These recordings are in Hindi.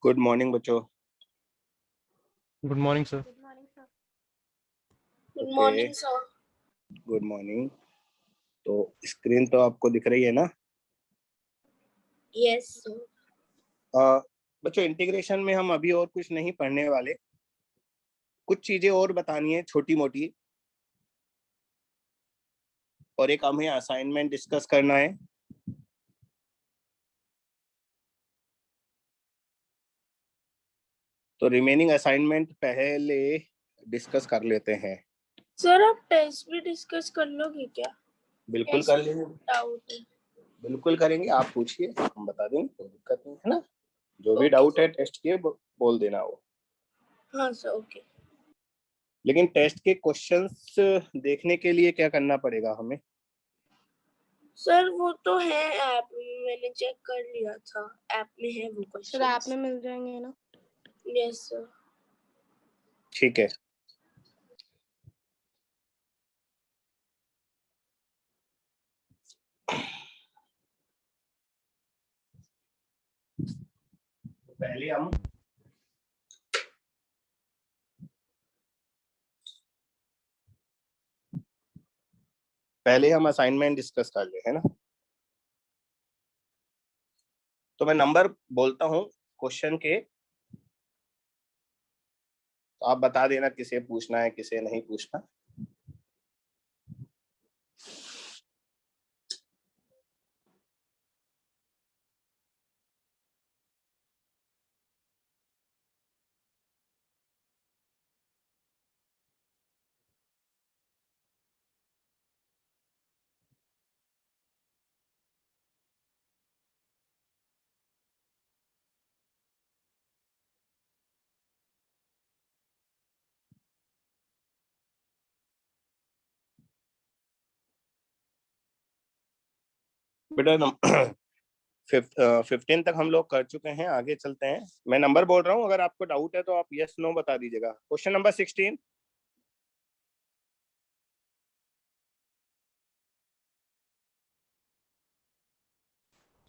गुड मॉर्निंग बच्चों। Good morning sir. Good morning sir. Good morning. तो स्क्रीन तो आपको दिख रही है ना? Yes sir. बच्चों, इंटीग्रेशन में हम अभी और कुछ नहीं पढ़ने वाले, कुछ चीजें और बतानी है छोटी मोटी, और एक हमें असाइनमेंट डिस्कस करना है। तो रिमेनिंग असाइनमेंट पहले डिस्कस कर लेते हैं। सर आप टेस्ट भी डिस्कस कर लोगे क्या? बिल्कुल कर लेंगे, डाउट है। बिल्कुल करेंगे, आप पूछिए हम बता देंगे, कोई दिक्कत नहीं है ना। जो भी Okay, डाउट है sir. टेस्ट के बोल देना वो। हाँ सर ओके। लेकिन टेस्ट के क्वेश्चंस देखने के लिए क्या करना पड़ेगा हमें? सर वो तो है ऐप में, मैंने चेक कर लिया था, ऐप में है वो क्वेश्चन। सर ऐप में मिल जाएंगे ना? Yes sir. ठीक है। पहले हम असाइनमेंट डिस्कस कर ले, है ना। तो मैं नंबर बोलता हूँ क्वेश्चन के, तो आप बता देना किसे पूछना है किसे नहीं पूछना। बेटा 15 तक हम लोग कर चुके हैं, आगे चलते हैं। मैं नंबर बोल रहा हूँ, अगर आपको डाउट है तो आप यस नो बता दीजिएगा। Question number 16।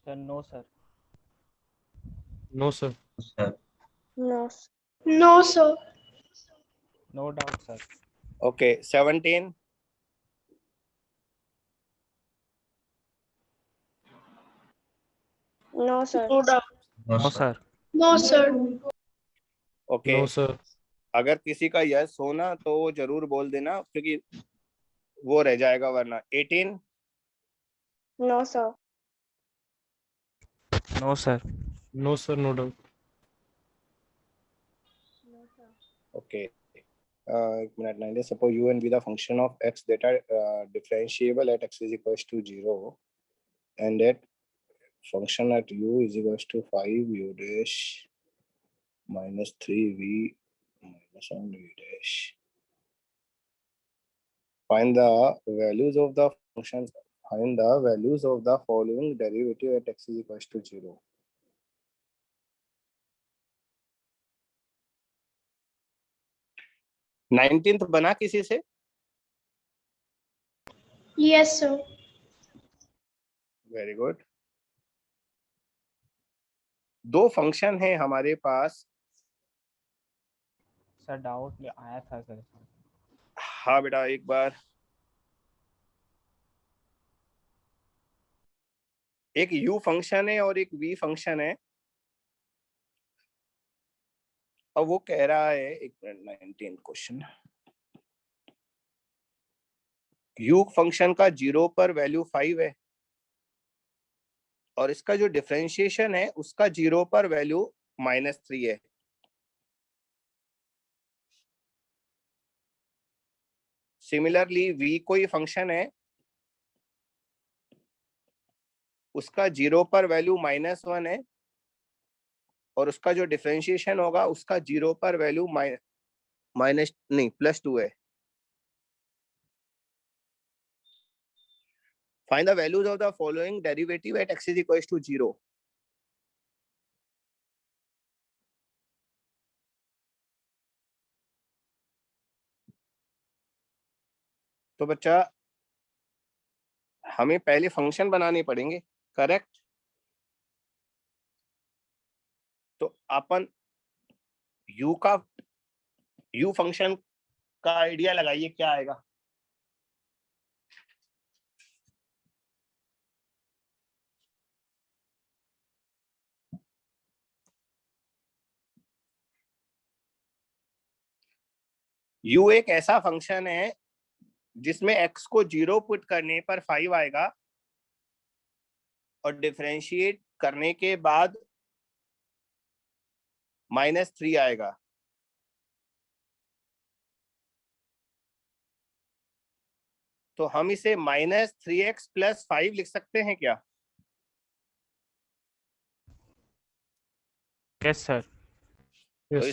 Sir no sir. No sir. No no sir. No doubt sir. Okay 17। No sir. No doubt. No sir. No sir. Okay, no sir. अगर किसी का यस हो ना तो वो जरूर बोल देना, क्योंकि वो रह जाएगा वरना। 18। No sir. No sir. No sir, no doubt. Okay, एक minute 9। Suppose u and v the function of x that are differentiable at x is equals to 0 and that function at u is equals to 5 u dash minus 3v minus 1 v dash. Find the values of the functions. Find the values of the following derivative at x is equals to 0. Nineteenth बना किसी से? Yes sir. Very good. दो फंक्शन है हमारे पास। सर डाउट आया था सर। हाँ बेटा, एक बार एक u फंक्शन है और एक v फंक्शन है। अब वो कह रहा है, एक मिनट 19 क्वेश्चन, u फंक्शन का 0 पर वैल्यू 5 है और इसका जो डिफरेंशिएशन है उसका 0 पर वैल्यू -3 है। सिमिलरली v कोई फंक्शन है, उसका 0 पर वैल्यू -1 है और उसका जो डिफरेंशिएशन होगा उसका 0 पर वैल्यू माइनस नहीं +2 है। Find the values of the following derivative at x is equals to 0. तो बच्चा हमें पहले फंक्शन बनाने पड़ेंगे, करेक्ट। तो अपन यू फंक्शन का आइडिया लगाइए, क्या आएगा? यू एक ऐसा फंक्शन है जिसमें x को 0 पुट करने पर 5 आएगा और डिफरेंशिएट करने के बाद -3 आएगा। तो हम इसे -3x + 5 लिख सकते हैं क्या? Yes sir. तो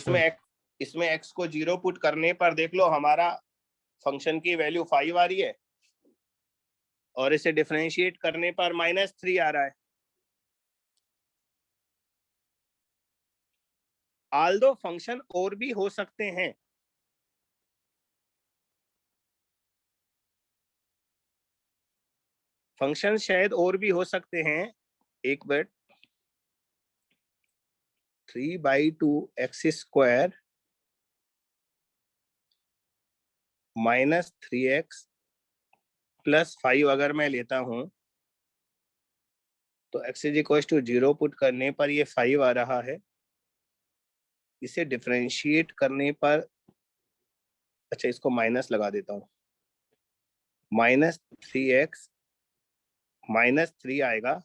इसमें x को 0 पुट करने पर देख लो हमारा फंक्शन की वैल्यू 5 आ रही है और इसे डिफरेंशिएट करने पर -3 आ रहा है। आल्दो फंक्शन और भी हो सकते हैं, फंक्शन शायद और भी हो सकते हैं। एक मिनट, 3/2x² -3x + 5 अगर मैं लेता हूं तो x = 0 पुट करने पर ये 5 आ रहा है। इसे डिफरेंशिएट करने पर, अच्छा इसको माइनस लगा देता हूं, -3x -3 आएगा,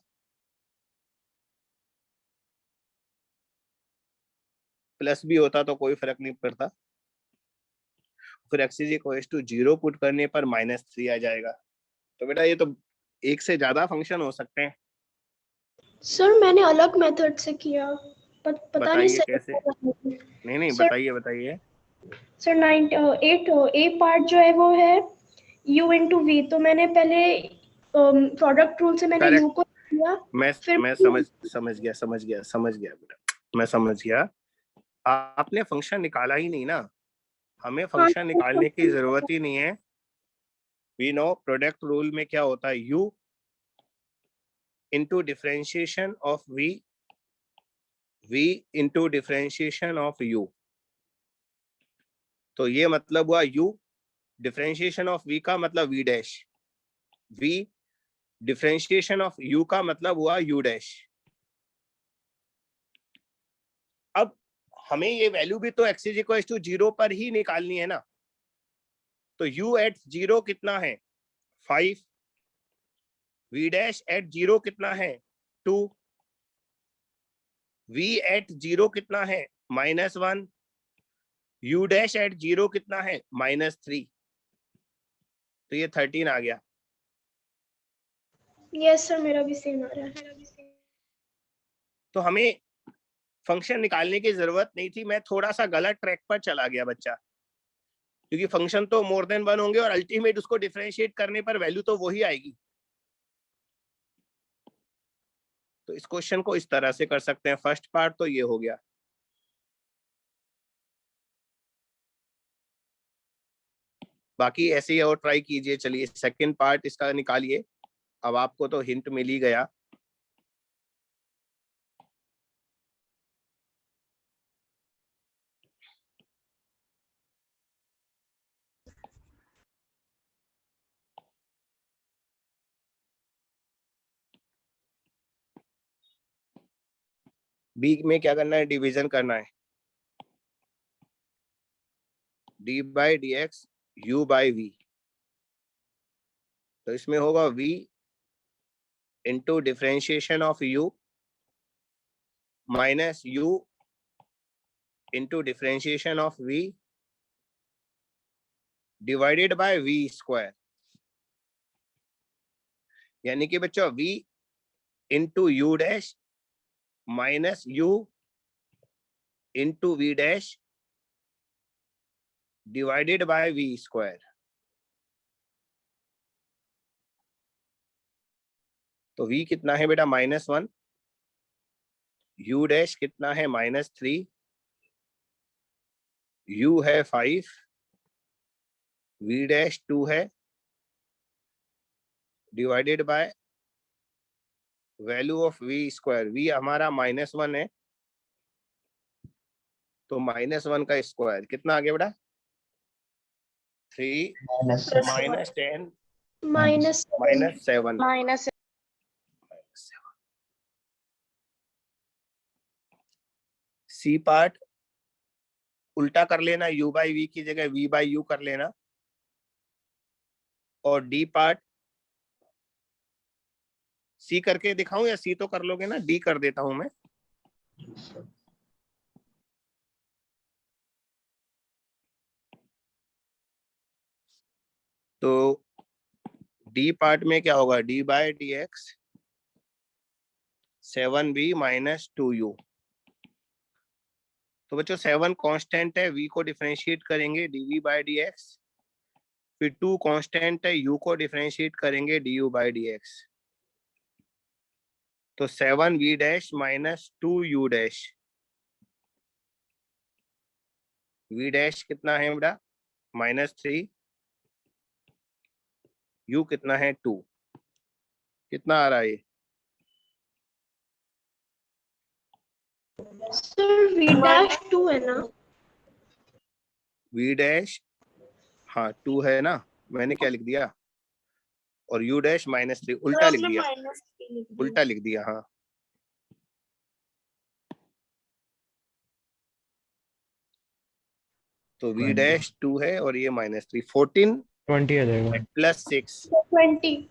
प्लस भी होता तो कोई फर्क नहीं पड़ता। फिर x = 0 पुट करने पर -3 आ जाएगा। तो बेटा ये तो एक से ज्यादा फंक्शन हो सकते हैं। सर मैंने अलग मेथड से किया, पता नहीं बताइए सर। कैसे? नहीं सर बताइए। सर 8 पार्ट जो है वो है u × v, तो मैंने पहले प्रोडक्ट रूल से मैंने करेक्ट। u को किया, मैं फिर समझ गया बेटा, मैं समझ गया। आपने फंक्शन निकाला ही नहीं ना, हमें हाँ फंक्शन निकालने की जरूरत ही नहीं है। वी नो प्रोडक्ट रूल में क्या होता है, u into differentiation of v into differentiation of u। तो ये मतलब हुआ u डिफरेंशिएशन ऑफ v का मतलब v dash, v differentiation of u का मतलब हुआ u डैश। अब हमें ये वैल्यू भी तो x = 0 पर ही निकालनी है ना। तो u at 0 कितना है? 5। v डैश at 0 कितना है? 2। v at 0 कितना है? -1। u डैश at 0 कितना है? -3। तो ये 13 आ गया। यस सर, मेरा भी सेम आ रहा है। तो हमें फंक्शन निकालने की जरूरत नहीं थी। मैं थोड़ा सा गलत ट्रैक पर चला गया बच्चा, क्योंकि फंक्शन तो मोर देन 1 होंगे और अल्टीमेट उसको डिफरेंशिएट करने पर वैल्यू तो वही आएगी। तो इस क्वेश्चन को इस तरह से कर सकते हैं। फर्स्ट पार्ट तो ये हो गया। बाकी ऐसे ही और ट्राई कीजिए। चलिए सेकंड पार्ट इसका निकालिए। अब आपको तो हिंट मिल ही गया। बी में क्या करना है? डिवीजन करना है। d/dx u/v। तो इसमें होगा v into differentiation of u minus u into differentiation of v divided by v²। यानी कि बच्चों v into u dash minus u into v dash divided by v²। तो v कितना है बेटा? -1। u डैश कितना है? -3। u है 5, v डैश 2 है, divided by value of v²। v हमारा -1 है तो -1 का स्क्वायर कितना आ गया बेटा? 3 -10 -7 -7 माइनस सी पार्ट उल्टा कर लेना, u बाई वी की जगह v बाई यू कर लेना, और डी पार्ट सी करके दिखाऊं या सी तो कर लोगे ना, डी कर देता हूं मैं। तो डी पार्ट में क्या होगा? D by D x 7v - 2u। तो बच्चों 7 कांस्टेंट है, v को डिफरेंशिएट करेंगे dv बाई डी एक्स, फिर 2 कांस्टेंट है, u को डिफरेंशिएट करेंगे du बाई डी एक्स। तो 7v dash - 2u dash, v dash कितना है बेटा? -3, u कितना है? 2। कितना आ रहा है ये? सर v' 2 है ना? v डैश, हाँ 2 है ना, मैंने क्या लिख दिया? और u डैश -3 उल्टा लिख दिया, उल्टा लिख दिया। हाँ तो v डैश 2 है और ये -3, 14 20 आ जाएगा। + 6 20।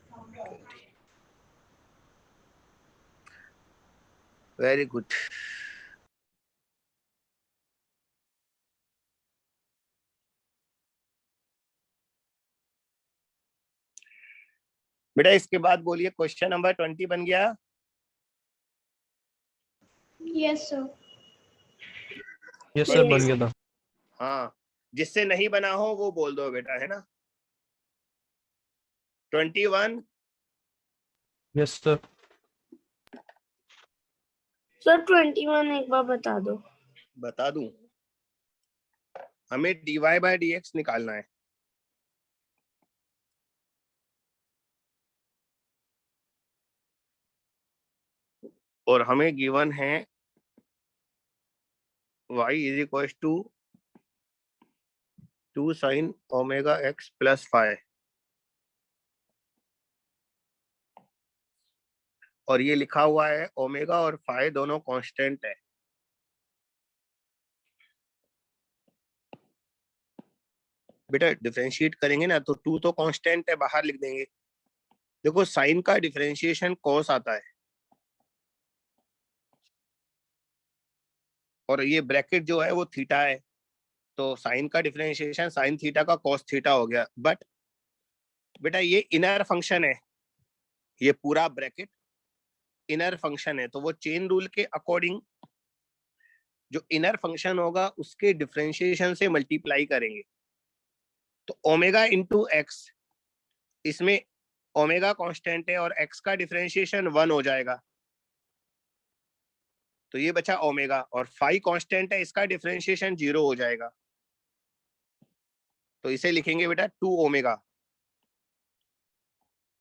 Very good. बेटा इसके बाद बोलिए क्वेश्चन नंबर 20 बन गया? Yes sir. यस सर, बन गया था। हाँ, जिससे नहीं बना हो वो बोल दो बेटा, है ना? 21। Yes sir. सर 21 एक बार बता दो। बता दूं, हमें dy बाई डी एक्स निकालना है। और हमें गिवन है y = 2 sin omega x + phi, और ये लिखा हुआ है ओमेगा और फाई दोनों कांस्टेंट है। बेटा डिफरेंशिएट करेंगे ना, तो 2 तो कांस्टेंट है, बाहर लिख देंगे। देखो साइन का डिफरेंशिएशन कॉस आता है, और ये ब्रैकेट जो है वो थीटा है, तो साइन का डिफरेंशिएशन साइन थीटा का कॉस थीटा हो गया। बट बेटा ये इनर फंक्शन है, ये पूरा ब्रैकेट इनर फंक्शन है, तो वो चेन रूल के अकॉर्डिंग जो इनर फंक्शन होगा उसके डिफरेंशिएशन से मल्टीप्लाई करेंगे। तो ओमेगा इंटू एक्स, इसमें ओमेगा कांस्टेंट है और एक्स का डिफरेंशिएशन 1 हो जाएगा, तो ये बचा ओमेगा, और फाई कांस्टेंट है, इसका डिफरेंशिएशन 0 हो जाएगा। तो इसे लिखेंगे बेटा 2 omega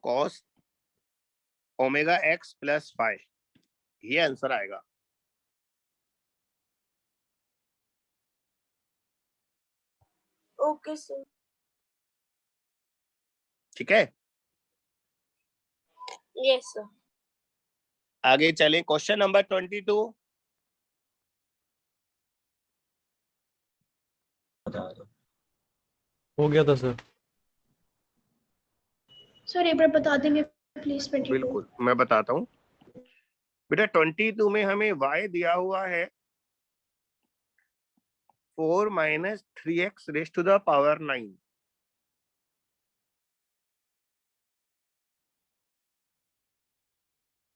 cos omega x + phi, ये आंसर आएगा। Okay sir. ठीक है, यस सर। आगे चलें। Question number 22। हो गया था सर। सर एक बार बता देंगे प्लीज? 22। बिल्कुल मैं बताता हूँ बेटा। 22 में हमें y दिया हुआ है 4 - 3x raised to the power 9।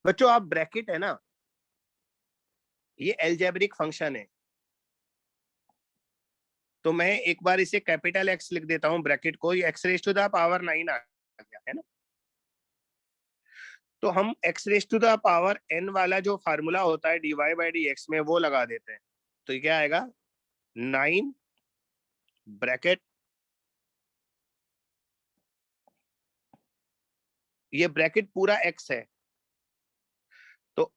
बच्चों आप ब्रैकेट है ना, ये अलजेब्रिक फंक्शन है, तो मैं एक बार इसे कैपिटल X लिख देता हूं ब्रैकेट को, ये x raised to the power 9 आ गया है ना। तो हम x raised to the power n वाला जो फार्मूला होता है dy बाई डी एक्स में, वो लगा देते हैं। तो ये क्या आएगा? 9 ब्रैकेट, ये ब्रैकेट पूरा x है, तो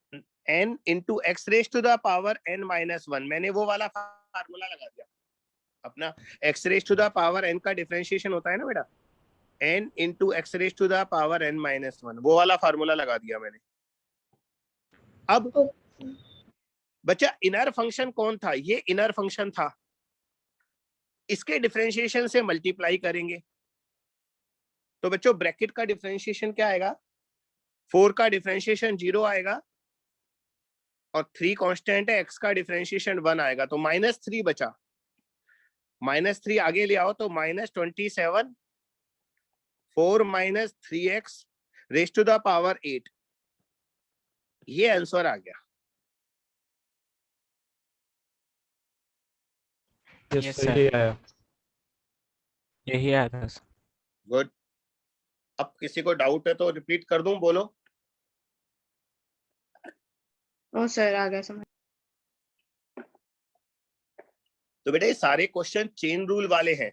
n into x raise to the power n - 1, मैंने वो वाला फार्मूला लगा दिया अपना। x raise to the power n का डिफरेंशिएशन होता है ना बेटा, n into x raise to the power n minus 1, वो वाला फार्मूला लगा दिया मैंने। अब बच्चा इनर फंक्शन कौन था, ये इनर फंक्शन था, इसके डिफरेंशिएशन से मल्टीप्लाई करेंगे। तो बच्चों ब्रैकेट का डिफरेंशिएशन क्या आएगा, 4 का डिफरेंशिएशन 0 आएगा और 3 कांस्टेंट है, x का डिफरेंशिएशन 1 आएगा, तो -3 बचा। -3 आगे ले आओ तो -27, 4 minus 3x raise to the power 8, ये आंसर आ गया। Yes Yes, sir, sir. ये आया। यही आया था सर। गुड। अब किसी को डाउट है तो रिपीट कर दूं, बोलो। ओ सर आ गया समझ। तो बेटा ये सारे क्वेश्चन चेन रूल वाले हैं,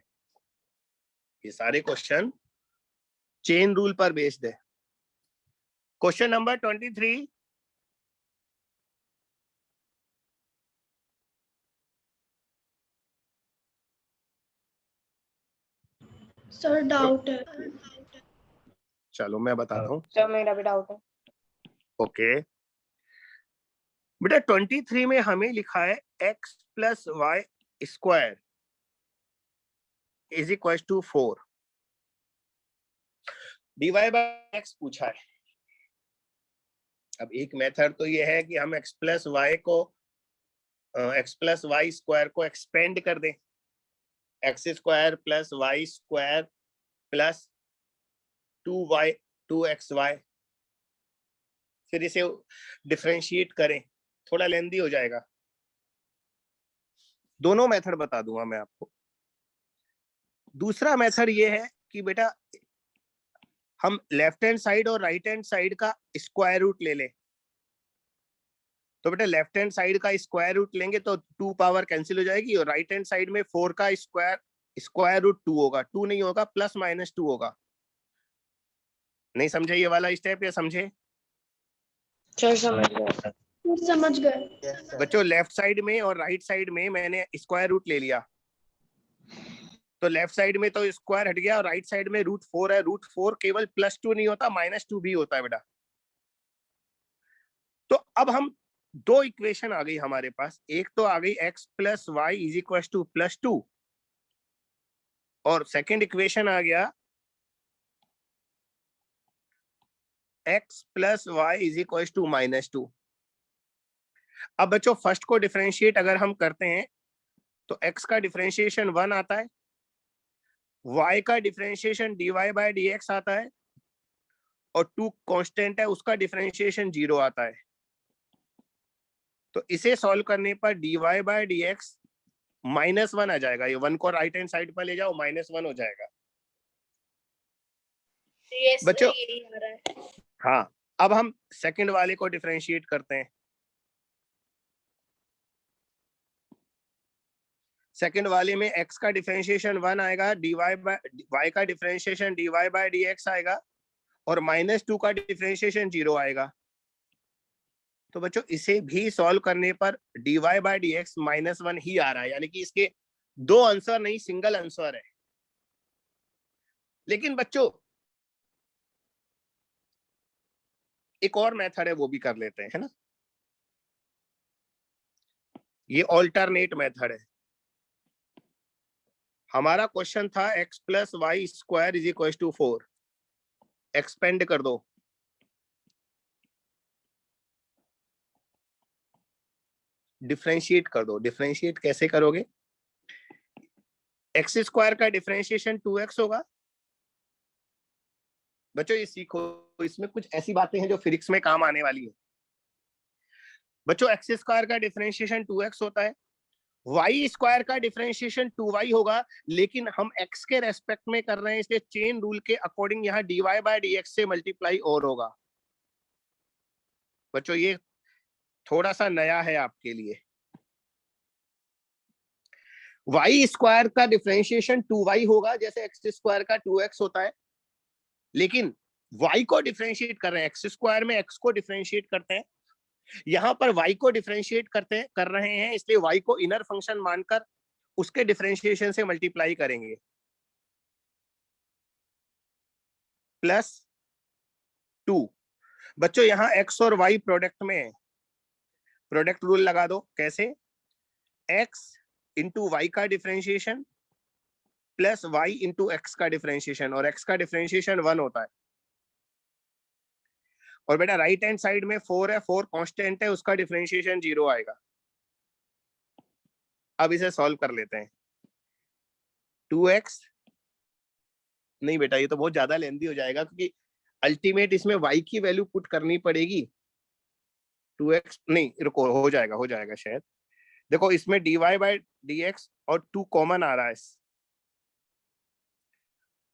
ये सारे क्वेश्चन चेन रूल पर बेस्ड है। क्वेश्चन नंबर 23, सर डाउट है। चलो मैं बताता हूँ। सर मेरा भी डाउट है। ओके बेटा 23 में हमें लिखा है x plus y square is equal to 4, dy by x पूछा है। अब एक मेथड तो ये है कि हम x प्लस वाई स्क्वायर को एक्सपेंड कर दें, x square plus y square plus 2xy, फिर इसे डिफरेंशिएट करें, थोड़ा लेंदी हो जाएगा। दोनों मेथड बता दूंगा मैं आपको। दूसरा मेथड ये है कि बेटा हम लेफ्ट हैंड साइड और राइट हैंड साइड का स्क्वायर रूट ले लें। तो बेटा लेफ्ट हैंड साइड का स्क्वायर रूट लेंगे तो 2 पावर कैंसिल हो जाएगी, और राइट हैंड साइड में 4 का स्क्वायर रूट 2 होगा, 2 नहीं होगा, +-2 होगा। नहीं समझे ये वाला स्टेप, या समझे? सर समझ गया। समझ गए। बच्चों लेफ्ट साइड में और राइट साइड में मैंने स्क्वायर रूट ले लिया, तो लेफ्ट साइड में तो स्क्वायर हट गया और राइट साइड में √4 है। √4 केवल +2 नहीं होता, -2 भी होता है बेटा। तो अब हम दो इक्वेशन आ गई हमारे पास, एक तो आ गई x plus y is equal to +2, और सेकेंड इक्वेशन आ गया x plus y is equal to -2। अब बच्चों फर्स्ट को डिफरेंशिएट अगर हम करते हैं तो x का डिफरेंशिएशन 1 आता है, y का डिफरेंशिएशन dy बाय dx आता है, और 2 कांस्टेंट है उसका डिफरेंशिएशन 0 आता है। तो इसे सॉल्व करने पर dy बाय dx -1 आ जाएगा। ये 1 को राइट हैंड साइड पर ले जाओ, -1 हो जाएगा। बच्चों यही आ रहा है। हाँ, अब हम सेकंड वाले को डिफरेंशिएट करते हैं। सेकंड वाले में x का डिफरेंशिएशन 1 आएगा, y का डिफरेंशिएशन dy बाय dx आएगा, और -2 का डिफरेंशिएशन 0 आएगा। तो बच्चों इसे भी सॉल्व करने पर dy बाय dx -1 ही आ रहा है, यानी कि इसके दो आंसर नहीं, सिंगल आंसर है। लेकिन बच्चों एक और मेथड है, वो भी कर लेते हैं, है ना। ये ऑल्टरनेट मेथड है। हमारा क्वेश्चन था x plus y square is equal to 4, expand कर दो। डिफरेंशिएट कर दो। डिफरेंशिएट कैसे करोगे? x स्क्वायर का डिफरेंशिएशन 2x होगा। बच्चों ये सीखो, इसमें कुछ ऐसी बातें हैं जो फिजिक्स में काम आने वाली है। बच्चों x स्क्वायर का डिफरेंशिएशन 2x होता है, y स्क्वायर का डिफरेंशिएशन 2y होगा, लेकिन हम x के रेस्पेक्ट में कर रहे हैं, इसलिए चेन रूल के अकॉर्डिंग यहाँ dy बाय dx से मल्टीप्लाई और होगा। बच्चों ये थोड़ा सा नया है आपके लिए। y स्क्वायर का डिफरेंशिएशन 2y होगा, जैसे x स्क्वायर का 2x होता है, लेकिन y को डिफरेंशिएट कर रहे हैं, x स्क्वायर में x को डिफरेंशिएट करते हैं, यहाँ पर y को डिफरेंशिएट कर रहे हैं, इसलिए y को इनर फंक्शन मानकर उसके डिफरेंशिएशन से मल्टीप्लाई करेंगे +2। बच्चों यहाँ x और y प्रोडक्ट में है, प्रोडक्ट रूल लगा दो। कैसे? x इंटू वाई का differentiation plus y into x का डिफरेंशिएशन, और x का डिफरेंशिएशन 1 होता है। और बेटा राइट हैंड साइड में 4 है, 4 कांस्टेंट है, उसका डिफरेंशिएशन 0 आएगा। अब इसे सॉल्व कर लेते हैं। 2x नहीं बेटा, ये तो बहुत ज्यादा लेंथी हो जाएगा, क्योंकि अल्टीमेट इसमें y की वैल्यू पुट करनी पड़ेगी। 2x नहीं, रुको, हो जाएगा शायद। देखो इसमें dy बाय dx और 2 कॉमन आ रहा है,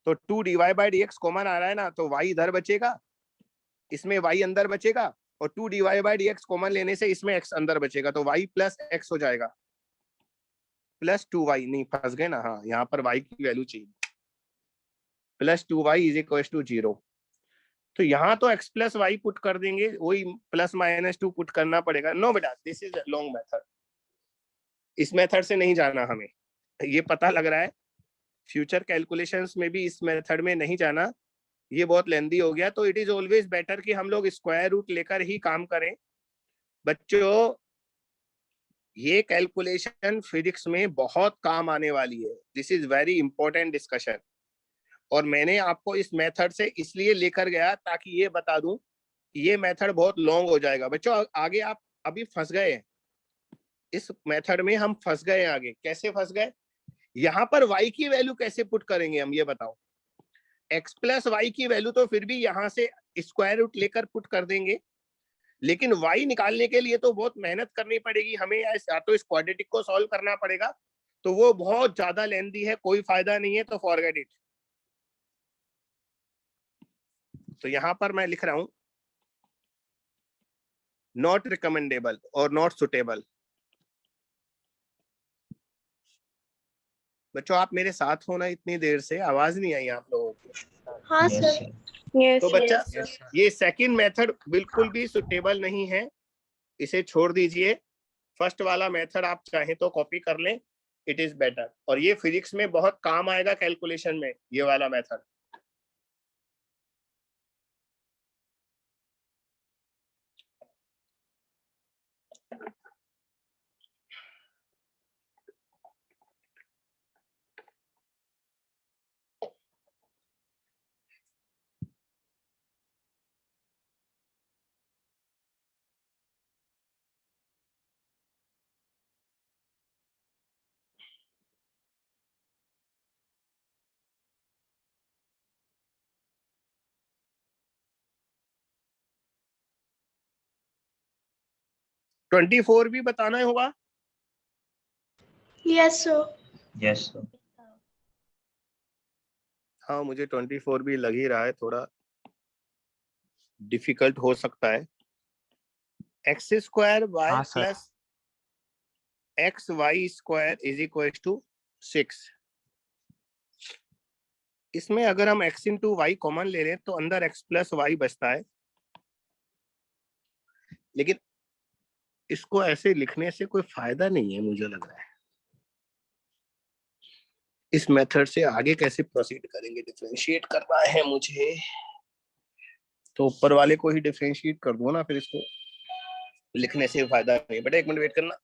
तो 2 dy बाय dx कॉमन आ रहा है ना, तो y इधर बचेगा, इसमें y अंदर बचेगा, और 2 dy बाय dx कॉमन लेने से इसमें x अंदर बचेगा, तो y प्लस x हो जाएगा, प्लस 2y। नहीं, फंस गए ना, हाँ यहाँ पर y की वैल्यू चाहिए, plus 2y is equal to 0। तो यहाँ तो x प्लस वाई पुट कर देंगे, वही +-2 पुट करना पड़ेगा। नो बेटा, दिस इज लॉन्ग मेथड, इस मेथड से नहीं जाना हमें, ये पता लग रहा है। फ्यूचर कैलकुलेशंस में भी इस मेथड में नहीं जाना, ये बहुत लेंदी हो गया। तो इट इज ऑलवेज बेटर कि हम लोग स्क्वायर रूट लेकर ही काम करें। बच्चों ये कैलकुलेशन फिजिक्स में बहुत काम आने वाली है, this is very important discussion. और मैंने आपको इस मेथड से इसलिए लेकर गया ताकि ये बता दूं कि ये मेथड बहुत लॉन्ग हो जाएगा। बच्चों आगे आप अभी फंस गए हैं, इस मेथड में हम फंस गए हैं। आगे कैसे फंस गए? यहाँ पर y की वैल्यू कैसे पुट करेंगे हम, ये बताओ। x प्लस वाई की वैल्यू तो फिर भी यहाँ से स्क्वायर रूट लेकर पुट कर देंगे, लेकिन y निकालने के लिए तो बहुत मेहनत करनी पड़ेगी हमें, या तो इस क्वाड्रेटिक को सॉल्व करना पड़ेगा, तो वो बहुत ज्यादा लेंदी है, कोई फायदा नहीं है, तो फॉरगेट इट। तो यहाँ पर मैं लिख रहा हूं नॉट रिकमेंडेबल और नॉट सुटेबल। बच्चों आप मेरे साथ हो ना, इतनी देर से आवाज नहीं आई आप लोगों की? हाँ Yes, सर। sir. यस तो बच्चा Yes, sir. ये सेकंड मेथड बिल्कुल भी सुटेबल नहीं है, इसे छोड़ दीजिए। फर्स्ट वाला मेथड आप चाहें तो कॉपी कर लें, इट इज बेटर, और ये फिजिक्स में बहुत काम आएगा कैलकुलेशन में, ये वाला मेथड। ट्वेंटी 24 भी बताना होगा। Yes sir. Yes, sir. हाँ मुझे 24 भी लग ही रहा है, थोड़ा डिफिकल्ट हो सकता है। एक्स स्क्वायर वाई हाँ, sir. Plus x y square is equal to 6। इसमें अगर हम x इंटू वाई कॉमन ले लें तो अंदर x प्लस वाई बचता है, लेकिन इसको ऐसे लिखने से कोई फायदा नहीं है मुझे लग रहा है। इस मेथड से आगे कैसे प्रोसीड करेंगे? डिफरेंशिएट करना है मुझे, तो ऊपर वाले को ही डिफरेंशिएट कर दो ना, फिर इसको लिखने से फायदा नहीं है। बेटा एक मिनट वेट करना।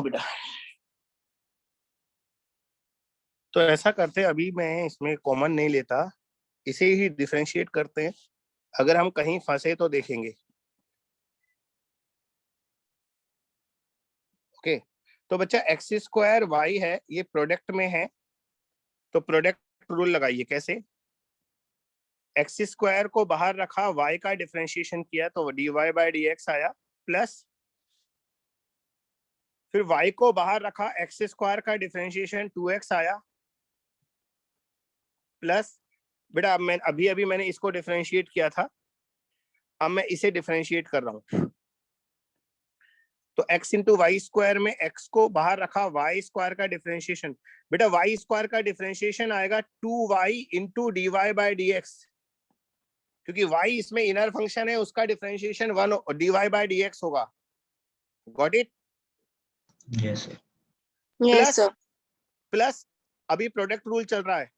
बेटा तो ऐसा करते हैं, अभी मैं इसमें कॉमन नहीं लेता, इसे ही डिफरेंशिएट करते हैं, अगर हम कहीं फंसे तो देखेंगे। ओके तो बच्चा एक्स स्क्वायर वाई है, ये प्रोडक्ट में है, तो प्रोडक्ट रूल लगाइए। कैसे? एक्स स्क्वायर को बाहर रखा, वाई का डिफरेंशिएशन किया, तो dy बाय dx आया, प्लस फिर y को बाहर रखा, एक्स स्क्वायर का डिफरेंशिएशन 2x आया, प्लस बेटा अब मैं अभी मैंने इसको डिफरेंशिएट किया था, अब मैं इसे डिफरेंशिएट कर रहा हूं। तो x इंटू वाई स्क्वायर में x को बाहर रखा, y स्क्वायर का डिफरेंशिएशन, बेटा y स्क्वायर का डिफरेंशिएशन आएगा 2y into D Y by D X, क्योंकि y इसमें इनर फंक्शन है, उसका differentiation 1 D Y by D X होगा। Got it? Yes, sir. Yes, sir. Plus अभी प्रोडक्ट रूल चल रहा है,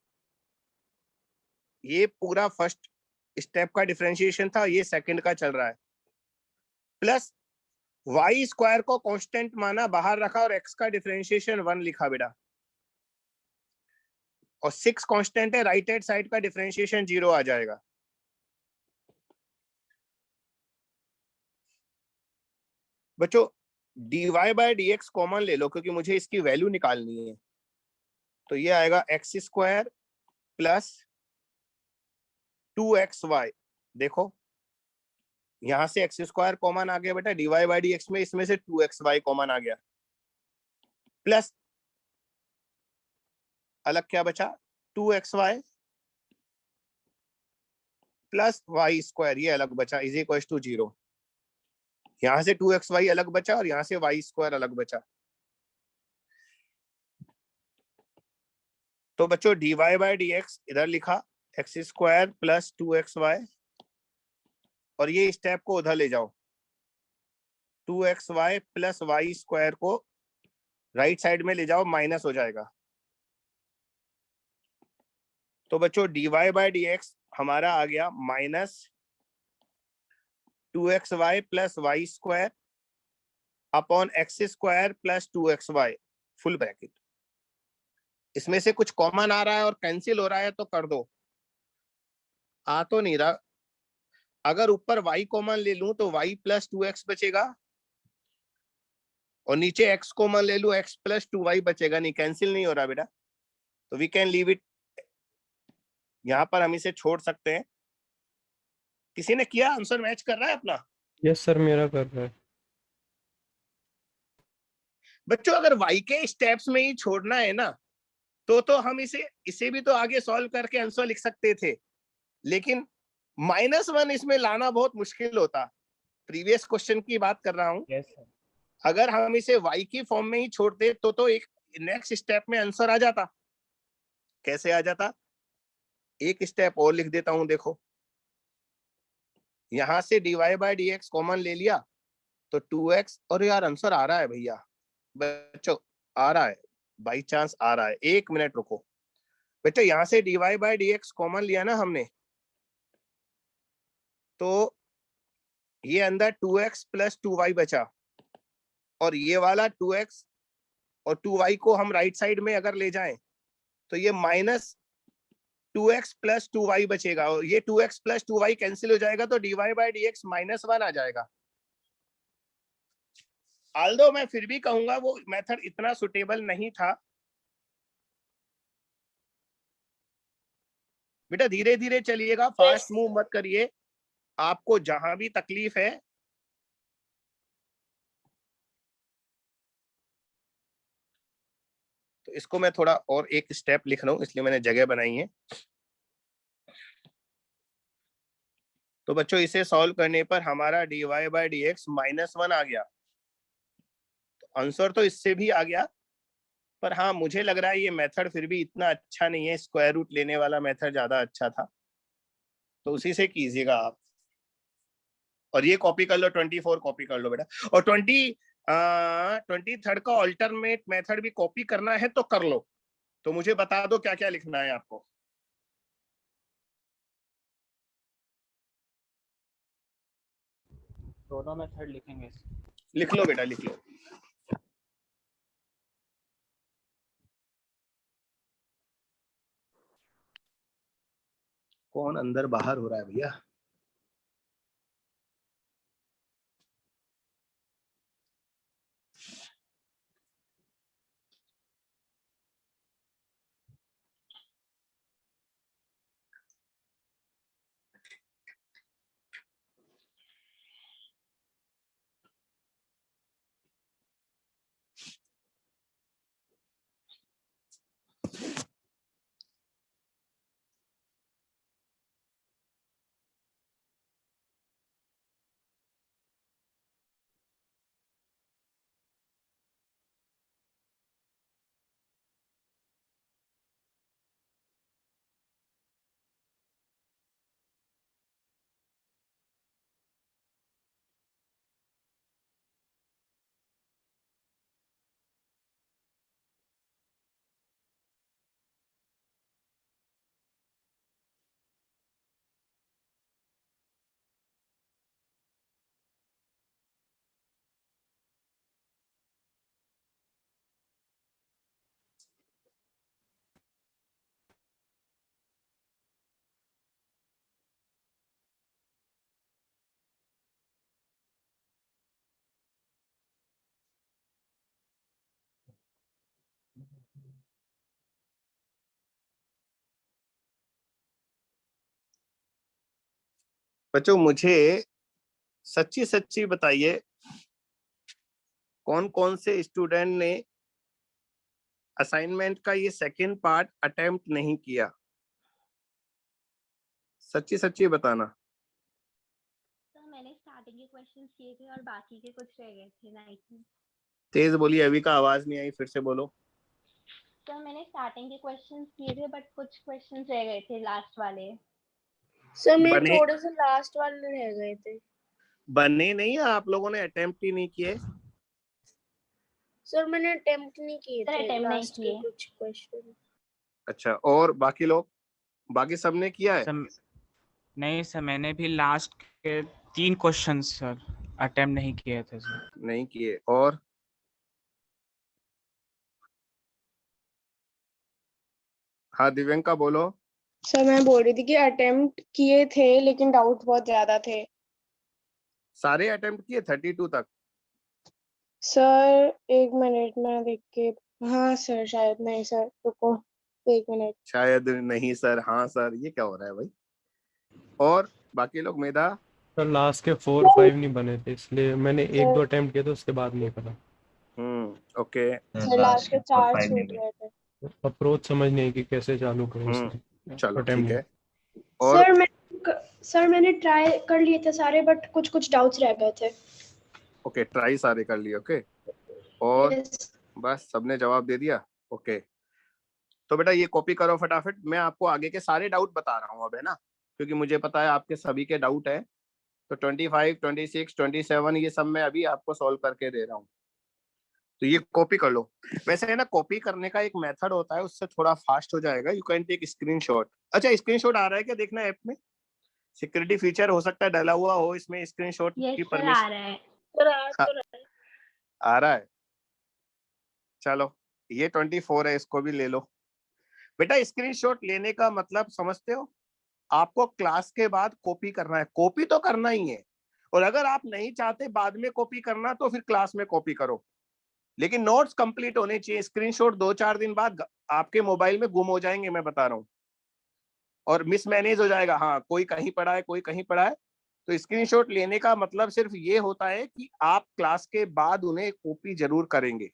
ये पूरा फर्स्ट स्टेप का डिफरेंशिएशन था, ये सेकंड का चल रहा है, प्लस y स्क्वायर को कांस्टेंट माना, बाहर रखा और x का डिफरेंशिएशन 1 लिखा बेटा, और 6 कांस्टेंट है, राइट हैंड साइड का डिफरेंशिएशन 0 आ जाएगा। बच्चों dy बाय dx कॉमन ले लो, क्योंकि मुझे इसकी वैल्यू निकालनी है। तो ये आएगा एक्स स्क्वायर प्लस 2xy, देखो यहां से एक्स स्क्वायर कॉमन आ गया बेटा, dy बाई डी एक्स में इसमें से 2xy कॉमन आ गया, प्लस अलग क्या बचा, 2xy प्लस वाई स्क्वायर, ये अलग बचा, इज इक्वल टू 0। यहां से 2xy अलग बचा और यहां से वाई स्क्वायर अलग बचा। तो बच्चों dy बाई डी एक्स इधर लिखा, एक्स स्क्वायर प्लस 2xy, और ये स्टेप को उधर ले जाओ, 2xy प्लस वाई स्क्वायर को राइट साइड में ले जाओ, माइनस हो जाएगा। तो बच्चों dy बाई डी एक्स हमारा आ गया minus 2xy plus y square upon x square plus 2xy full bracket. इसमें से कुछ कॉमन आ रहा है और कैंसिल हो रहा है तो कर दो, आ तो नहीं रहा। अगर ऊपर y कॉमन ले लूं तो y प्लस 2x बचेगा, और नीचे x कॉमन ले लूं x प्लस 2y बचेगा, नहीं कैंसिल नहीं हो रहा बेटा, तो वी कैन लीव इट, यहां पर हम इसे छोड़ सकते हैं। किसी ने किया, आंसर मैच कर रहा है अपना? यस सर, मेरा कर रहा है। बच्चों अगर y के स्टेप्स में ही छोड़ना है ना, तो हम इसे भी तो आगे सॉल्व करके आंसर लिख सकते थे, लेकिन -1 इसमें लाना बहुत मुश्किल होता। प्रीवियस क्वेश्चन की बात कर रहा हूं, यस सर। अगर हम इसे y की फॉर्म में ही छोड़ते तो एक नेक्स्ट स्टेप में आंसर आ जाता। कैसे आ जाता, एक स्टेप और लिख देता हूं, देखो यहां से dy by D x common ले लिया तो 2x, और यार आंसर आ रहा है भैया, बच्चों आ रहा है, बाई चांस आ रहा है, 1 मिनट रुको बच्चों, यहां से dy by D x common लिया ना हमने, तो ये अंदर 2x प्लस 2y बचा, और ये वाला 2x और 2y को हम राइट साइड में अगर ले जाएं तो ये माइनस 2x प्लस 2y बचेगा, और ये 2x प्लस 2y कैंसिल हो जाएगा, तो dy बाई डी एक्स -1 आ जाएगा। आल्दो मैं फिर भी कहूंगा वो मेथड इतना सुटेबल नहीं था बेटा, धीरे धीरे चलिएगा, फास्ट मूव मत करिए, आपको जहां भी तकलीफ है तो इसको मैं थोड़ा और एक स्टेप लिख रहा हूं, इसलिए मैंने जगह बनाई है। तो बच्चों इसे सॉल्व करने पर हमारा dy बाई डी एक्स -1 आ गया, तो आंसर तो इससे भी आ गया, पर हाँ मुझे लग रहा है ये मेथड फिर भी इतना अच्छा नहीं है, स्क्वायर रूट लेने वाला मेथड ज्यादा अच्छा था, तो उसी से कीजिएगा आप। और ये कॉपी कर लो, 24 कॉपी कर लो बेटा, और 23rd का ऑल्टरनेट मेथड भी कॉपी करना है तो कर लो। तो मुझे बता दो क्या क्या लिखना है आपको। दोनों मेथड लिखेंगे। लिख लो बेटा, लिख लो। कौन अंदर बाहर हो रहा है भैया? बच्चों मुझे सच्ची सच्ची बताइए, कौन कौन से स्टूडेंट ने असाइनमेंट का ये सेकंड पार्ट अटेम्प्ट नहीं किया? सच्ची सच्ची बताना। तो मैंने स्टार्टिंग के क्वेश्चंस किए थे और बाकी के कुछ रह गए थे नाइट में। तेज बोलिए, अभी का आवाज नहीं आई, फिर से बोलो। तो मैंने स्टार्टिंग के क्वेश्चंस किए थे बट कुछ क्वेश्चंस रह गए थे लास्ट वाले। सर मेरे बने थोड़े से लास्ट वाले रह गए थे। बने नहीं, आप लोगों ने अटेम्प्ट ही नहीं किए? सर मैंने अटेम्प्ट नहीं किए सर थे अटेम्प्ट नहीं लास्ट के किए। कुछ क्वेश्चन। अच्छा, और बाकी लोग, बाकी सबने किया है? सर नहीं सर, मैंने भी लास्ट के 3 क्वेश्चन सर अटेम्प्ट नहीं किए थे सर। नहीं किए। और हाँ दिव्यंका बोलो। सर मैं बोल रही थी कि अटेम्प्ट किए थे लेकिन डाउट बहुत ज्यादा थे। सारे अटेम्प्ट किए 32 तक? सर एक मिनट में देख के। हाँ सर शायद, नहीं सर रुको 1 मिनट। शायद नहीं सर, हाँ सर, ये क्या हो रहा है भाई? और बाकी लोग? मेधा? सर लास्ट के 4-5 नहीं बने थे, इसलिए मैंने 1-2 अटेम्प्ट किए थे, उसके बाद नहीं करा। ओके। सर लास्ट के 4 छूट गए थे। अप्रोच समझ नहीं आई कि कैसे चालू करूँ इसमें चलो अटेम्प्ट। ठीक है। और सर मैंने ट्राई कर लिए थे सारे बट कुछ कुछ डाउट्स रह गए थे। ओके, ट्राई सारे कर लिए। ओके, और Yes. बस सबने जवाब दे दिया? ओके, तो बेटा ये कॉपी करो फटाफट। मैं आपको आगे के सारे डाउट बता रहा हूँ अब, है ना, क्योंकि मुझे पता है आपके सभी के डाउट है। तो 25, 26, 27 ये सब मैं अभी आपको सॉल्व करके दे रहा हूँ, तो ये कॉपी कर लो। वैसे है ना, कॉपी करने का एक मेथड होता है, उससे थोड़ा फास्ट हो जाएगा। You can take screenshot. अच्छा, स्क्रीनशॉट आ रहा है क्या? देखना ऐप में सिक्योरिटी फीचर हो सकता है डला हुआ हो इसमें, स्क्रीनशॉट यस की सर परमिशन आ रहा है। आ रहा है। चलो ये 24 है, इसको भी ले लो। बेटा स्क्रीनशॉट लेने का मतलब समझते हो? आपको क्लास के बाद कॉपी करना है, कॉपी तो करना ही है। और अगर आप नहीं चाहते बाद में कॉपी करना तो फिर क्लास में कॉपी करो, लेकिन नोट्स कंप्लीट होने चाहिए। स्क्रीनशॉट 2-4 दिन बाद आपके मोबाइल में गुम हो जाएंगे, मैं बता रहा हूँ, और मिसमैनेज हो जाएगा। हाँ, कोई कहीं पड़ा है, कोई कहीं पड़ा है। तो स्क्रीनशॉट लेने का मतलब सिर्फ ये होता है कि आप क्लास के बाद उन्हें कॉपी जरूर करेंगे।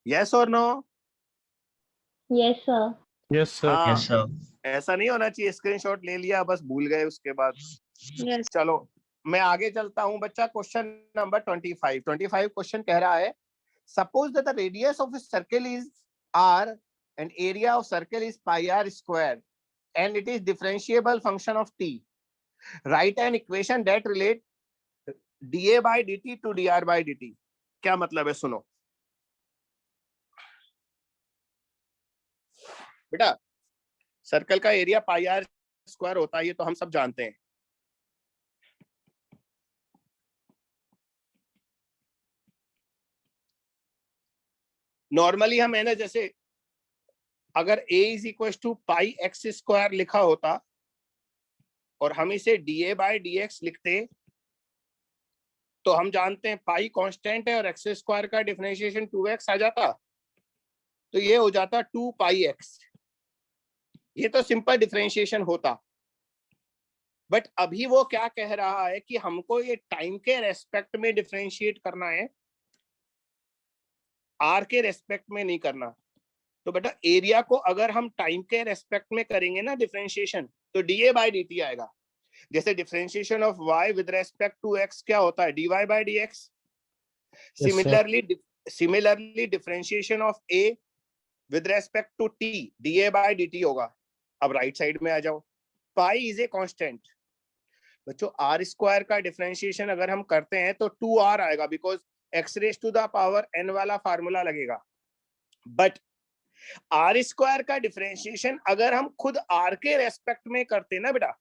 यस और no? Yes sir. Yes sir. हाँ, यस सर। ऐसा नहीं होना चाहिए स्क्रीनशॉट ले लिया बस भूल गए उसके बाद। यस। चलो मैं आगे चलता हूं बच्चा। क्वेश्चन नंबर 25 क्वेश्चन कह रहा है, suppose that the radius of a circle is r and area of circle is pi r square and it is differentiable function of t. Write an equation that relate dA by dt to dr by dt. क्या मतलब है सुनो बेटा। सर्कल का एरिया पाई आर स्क्वायर होता है, ये तो हम सब जानते हैं। नॉर्मली हम है ना, जैसे अगर a is equal to pi x square लिखा होता और हम इसे dA बाय dx लिखते, तो हम जानते हैं पाई कांस्टेंट है और एक्स स्क्वायर का डिफरेंशिएशन 2x आ जाता, तो ये हो जाता 2 पाई x। ये तो सिंपल डिफरेंशिएशन होता। बट अभी वो क्या कह रहा है कि हमको ये टाइम के रेस्पेक्ट में डिफरेंशिएट करना है, आर के रेस्पेक्ट में नहीं करना। तो बेटा एरिया को अगर हम टाइम के रेस्पेक्ट में करेंगे ना डिफरेंशिएशन, तो dA बाय dt आएगा। जैसे differentiation of y with respect to x क्या होता है? dy by dx। Similarly differentiation of a with respect to t dA by dt होगा। अब राइट साइड में आ जाओ, पाई इज ए कांस्टेंट। बच्चों आर स्क्वायर का डिफरेंशिएशन अगर हम करते हैं तो 2r आएगा, because x raise to the power n वाला फार्मूला लगेगा। बट आर स्क्वायर का डिफरेंशिएशन अगर हम खुद r के रेस्पेक्ट में करते ना बेटा,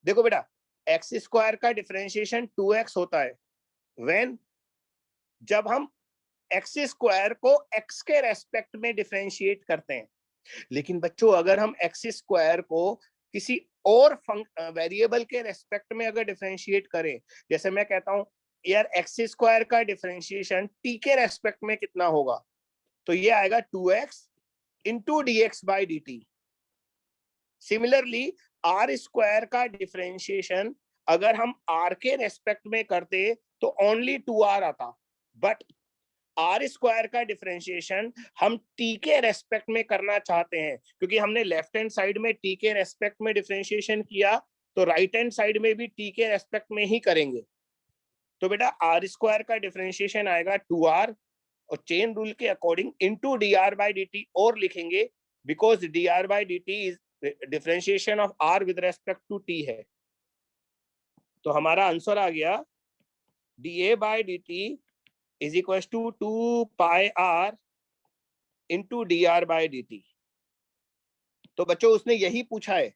देखो बेटा एक्स स्क्वायर का डिफरेंशिएशन 2x होता है व्हेन, जब हम एक्स स्क्वायर को x के रेस्पेक्ट में डिफरेंशिएट करते हैं। लेकिन बच्चों अगर हम एक्स स्क्वायर को किसी और वेरिएबल के रेस्पेक्ट में अगर डिफरेंशिएट करें, जैसे मैं कहता हूं यार एक्स स्क्वायर का डिफरेंशिएशन t के रेस्पेक्ट में कितना होगा, तो ये आएगा 2x into dx by dt। Similarly r square का डिफरेंशिएशन अगर हम आर के रेस्पेक्ट में करते तो ओनली 2r आता, बट आर स्क्वायर का डिफरेंशिएशन हम टी के रेस्पेक्ट में करना चाहते हैं, क्योंकि हमने लेफ्ट हैंड साइड में टी के रेस्पेक्ट में डिफरेंशिएशन किया तो राइट हैंड साइड में भी टी के रेस्पेक्ट में ही करेंगे। तो बेटा आर स्क्वायर का डिफरेंशिएशन आएगा 2r और चेन रूल के according into dr by dt और लिखेंगे, because dr by dt is differentiation of r with respect to t है। तो हमारा आंसर आ गया dA by dt is equal to 2 pi r into dr by dt। तो बच्चों उसने यही पूछा है,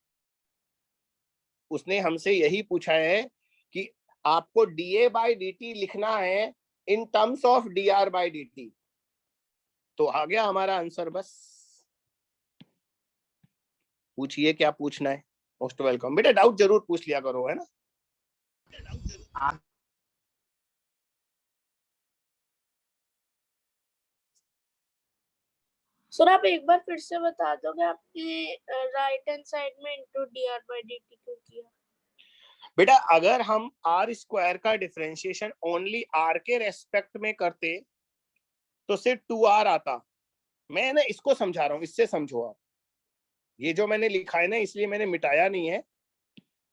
उसने हमसे यही पूछा है कि आपको dA by dt लिखना है in terms of dr by dt। तो आ गया हमारा आंसर। बस पूछिए क्या पूछना है, मोस्ट वेलकम। बेटा डाउट जरूर पूछ लिया करो, है ना। सर आप एक बार फिर से बता दोगे आपने राइट हैंड साइड में इनटू dr by dt क्यों किया? बेटा अगर हम आर स्क्वायर का डिफरेंशिएशन ओनली आर के रेस्पेक्ट में करते तो सिर्फ 2r आता। मैं ना इसको समझा रहा हूं, इससे समझो आप। ये जो मैंने लिखा है ना, इसलिए मैंने मिटाया नहीं है।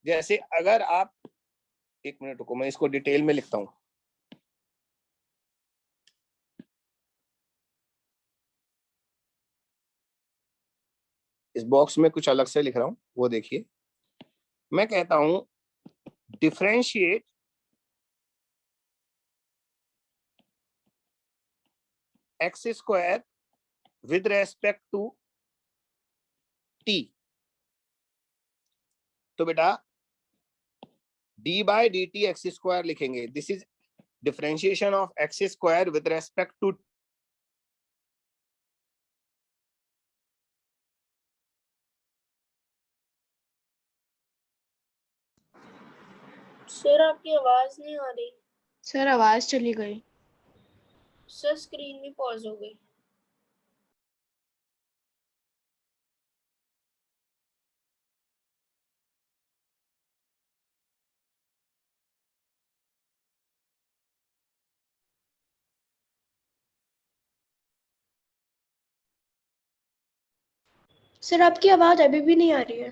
जैसे अगर आप, एक मिनट रुको, मैं इसको डिटेल में लिखता हूं। इस बॉक्स में कुछ अलग से लिख रहा हूं, वो देखिए। मैं कहता हूं differentiate X square with respect to T. तो बेटा D by D T X square लिखेंगे। This is differentiation of X square with respect to. Sir आपकी आवाज नहीं आ रही। सर आवाज चली गई। सर स्क्रीन भी पॉज हो गई। सर आपकी आवाज अभी भी नहीं आ रही है।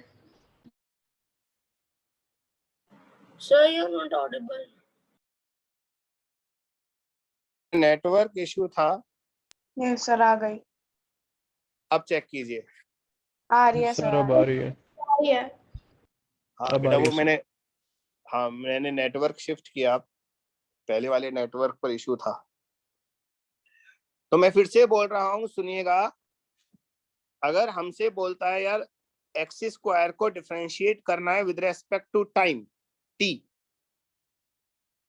Sir you are not audible. Network issue था। नहीं सर आ गई। अब चेक कीजिए। आ रही है सर सर। अब आ रही है। आ रही है। हाँ अब बेटा आ रही वो है मैंने, हाँ मैंने नेटवर्क शिफ्ट किया, पहले वाले नेटवर्क पर इश्यू था। तो मैं फिर से बोल रहा हूं, सुनिएगा। अगर हमसे बोलता है यार एक्स स्क्वायर को डिफरेंशिएट करना है with respect to time t,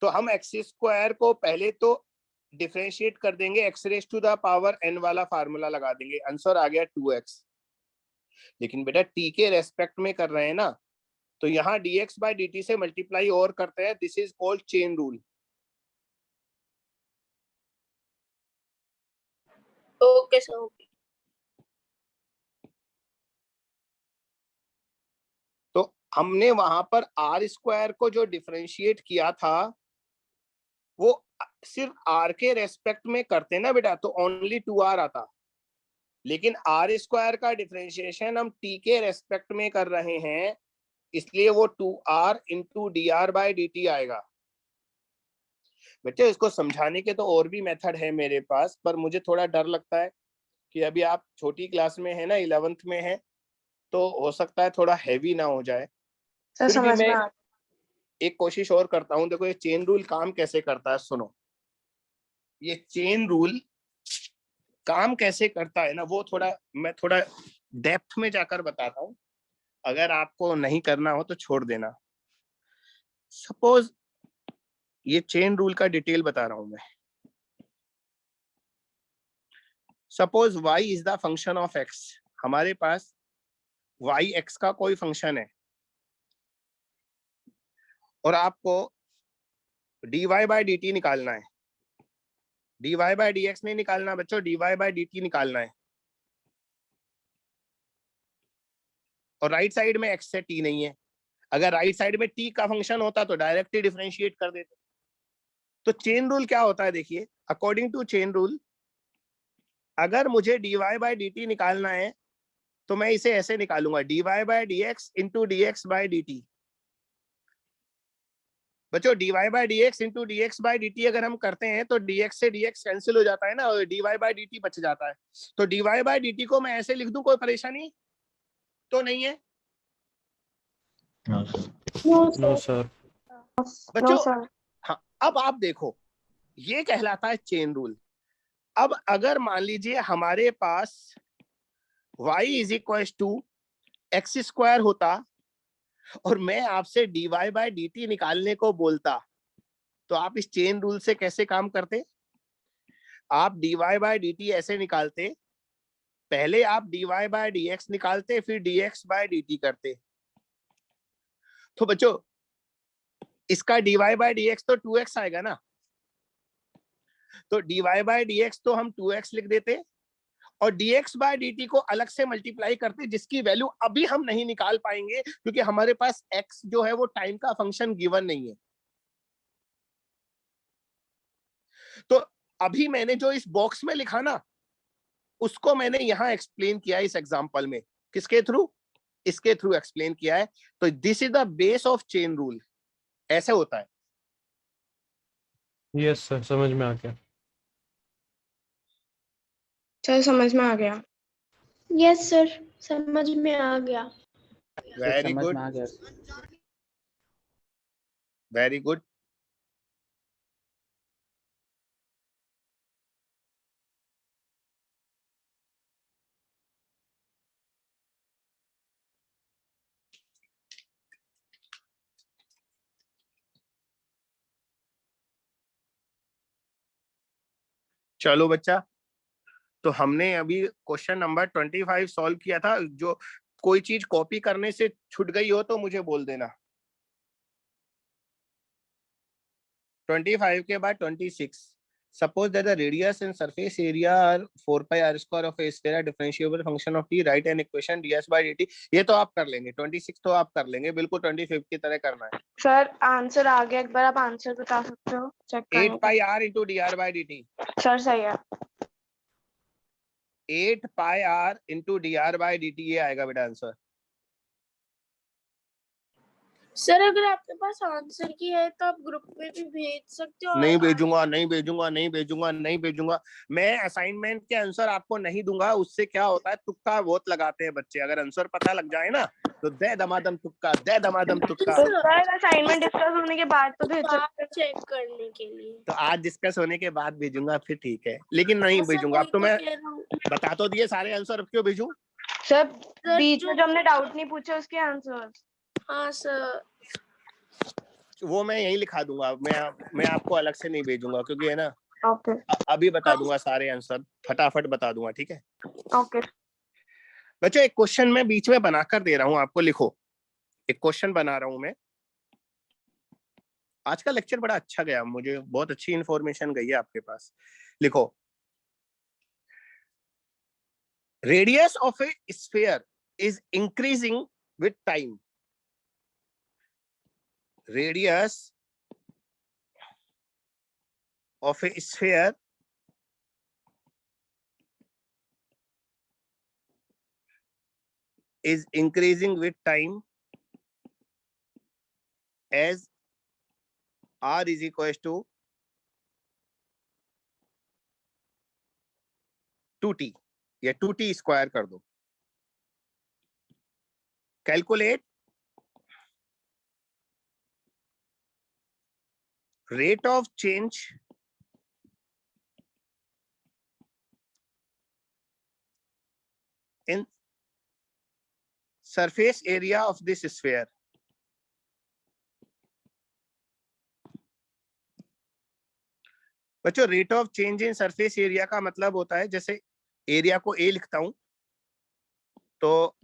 तो हम एक्स स्क्वायर को पहले तो डिफरेंशिएट कर देंगे, x raise to the power n वाला फार्मूला लगा देंगे, आंसर आ गया 2x। लेकिन बेटा टी के रेस्पेक्ट में कर रहे हैं ना, तो यहाँ dx बाय dt से मल्टीप्लाई और करते हैं। This is called chain rule. Okay sir okay. तो हमने वहां पर आर स्क्वायर को जो डिफरेंशिएट किया था वो सिर्फ आर के रेस्पेक्ट में करते ना बेटा, तो ओनली 2r आता। लेकिन आर स्क्वायर का डिफरेंशिएशन हम टी के रेस्पेक्ट में कर रहे हैं, इसलिए वो 2r into dr bye dt आएगा। बच्चे इसको समझाने के तो और भी मेथड है मेरे पास, पर मुझे थोड़ा डर लगता है कि अभी आप छोटी क्लास में है ना, 11th में है, तो हो सकता है थोड़ा हैवी ना हो जाए। सर फिर भी समझ में मैं आ एक कोशिश और करता हूं। देखो ये चेन रूल काम कैसे करता है, सुनो। ये चेन रूल काम कैसे करता है ना, वो मैं थोड़ा डेप्थ में जाकर बताता हूं। अगर आपको नहीं करना हो तो छोड़ देना। सपोज ये चेन रूल का डिटेल बता रहा हूं मैं। Suppose y is the function of x। हमारे पास y x का कोई फंक्शन है और आपको dy बाय dt निकालना है। dy बाय dx नहीं निकालना बच्चों, dy बाय dt निकालना है। और राइट साइड में x से t नहीं है। अगर राइट साइड में t का फंक्शन होता तो डायरेक्टली डिफरेंशिएट कर देते। तो चेन रूल क्या होता है, देखिए, अकॉर्डिंग टू चेन रूल अगर मुझे dy बाय dt निकालना है तो मैं इसे ऐसे निकालूंगा, dy by dx into dx by dt। बच्चों dy by dx into dx by dt अगर हम करते हैं तो dx से dx कैंसिल हो जाता है ना, और dy बाय dt बच जाता है। तो dy बाय dt को मैं ऐसे लिख दूं, कोई परेशानी तो नहीं है? No, sir. No sir. No बच्चों सर। हाँ, अब आप देखो, ये कहलाता है चेन रूल। अब अगर मान लीजिए हमारे पास y is equal to x square होता और मैं आपसे dy बाय dt निकालने को बोलता, तो आप इस चेन रूल से कैसे काम करते? आप dy बाय dt ऐसे निकालते, पहले आप dy बाय dx निकालते, फिर dx बाय dt करते। तो बच्चों इसका dy बाय dx तो 2x आएगा ना, तो dy बाय dx तो हम 2x लिख देते और dx बाय dt को अलग से मल्टीप्लाई करते, जिसकी वैल्यू अभी हम नहीं निकाल पाएंगे क्योंकि हमारे पास x जो है वो टाइम का फंक्शन गिवन नहीं है। तो अभी मैंने जो इस बॉक्स में लिखा ना, उसको मैंने यहां एक्सप्लेन किया इस एग्जांपल में। किसके थ्रू? इसके थ्रू एक्सप्लेन किया है। तो this is the base of chain rule, ऐसे होता है। यस सर, समझ में आ गया। सर समझ में आ गया। यस सर, समझ में आ गया। Very good, very good. चलो बच्चा, तो हमने अभी क्वेश्चन नंबर 25 सॉल्व किया था। जो कोई चीज कॉपी करने से छूट गई हो तो मुझे बोल देना। 25 के बाद 26, suppose that the radius and surface area are 4 pi r square of a sphere, a differentiable function of t, write an equation ds by dt। ये तो आप कर लेंगे, 26 तो आप कर लेंगे, बिल्कुल 25 की तरह करना है। सर आंसर आ गया, एक बार आप आंसर बता सकते हो? Check 8 pi r into dr by dt। Sir सही है। 8 pi r into dr by dt, ये आएगा बेटा आंसर। सर अगर आपके पास आंसर की है तो आप ग्रुप में भी भेज सकते हो। नहीं भेजूंगा, नहीं भेजूंगा, नहीं भेजूंगा, नहीं भेजूंगा। मैं असाइनमेंट के आंसर आपको नहीं दूंगा। उससे क्या होता है, तुक्का बहुत लगाते हैं बच्चे। अगर आंसर पता लग जाए ना तो दे दमादम तुक्का, दे दमादम तुक्का। तो सर असाइनमेंट डिस्कस होने के बाद तो भेज सकते चेक करने के लिए। तो आज डिस्कस होने के बाद भेजूंगा, फिर ठीक है, लेकिन नहीं भेजूंगा। अब तो मैं बता तो दिए सारे आंसर, अब क्यों भेजूं? सर बीच में जो हमने डाउट नहीं पूछे उसके आंसर। हाँ सर, वो मैं यही लिखा दूंगा। मैं आपको अलग से नहीं भेजूंगा, क्योंकि है ना, ओके अभी बता दूंगा सारे आंसर, फटाफट बता दूंगा, ठीक है? ओके। बच्चों एक क्वेश्चन मैं बीच में बनाकर दे रहा हूं आपको, लिखो। एक क्वेश्चन बना रहा हूं मैं। आज का लेक्चर बड़ा अच्छा गया, मुझे बहुत अच्छी इंफॉर्मेशन गई है आपके पास। लिखो, radius of A sphere is increasing with time. Radius of a sphere is increasing with time as r is equals to 2t, या 2t स्क्वायर कर दो। Calculate rate of change in surface area of this sphere। बच्चों rate of change in surface area का मतलब होता है, जैसे एरिया को ए लिखता हूं तो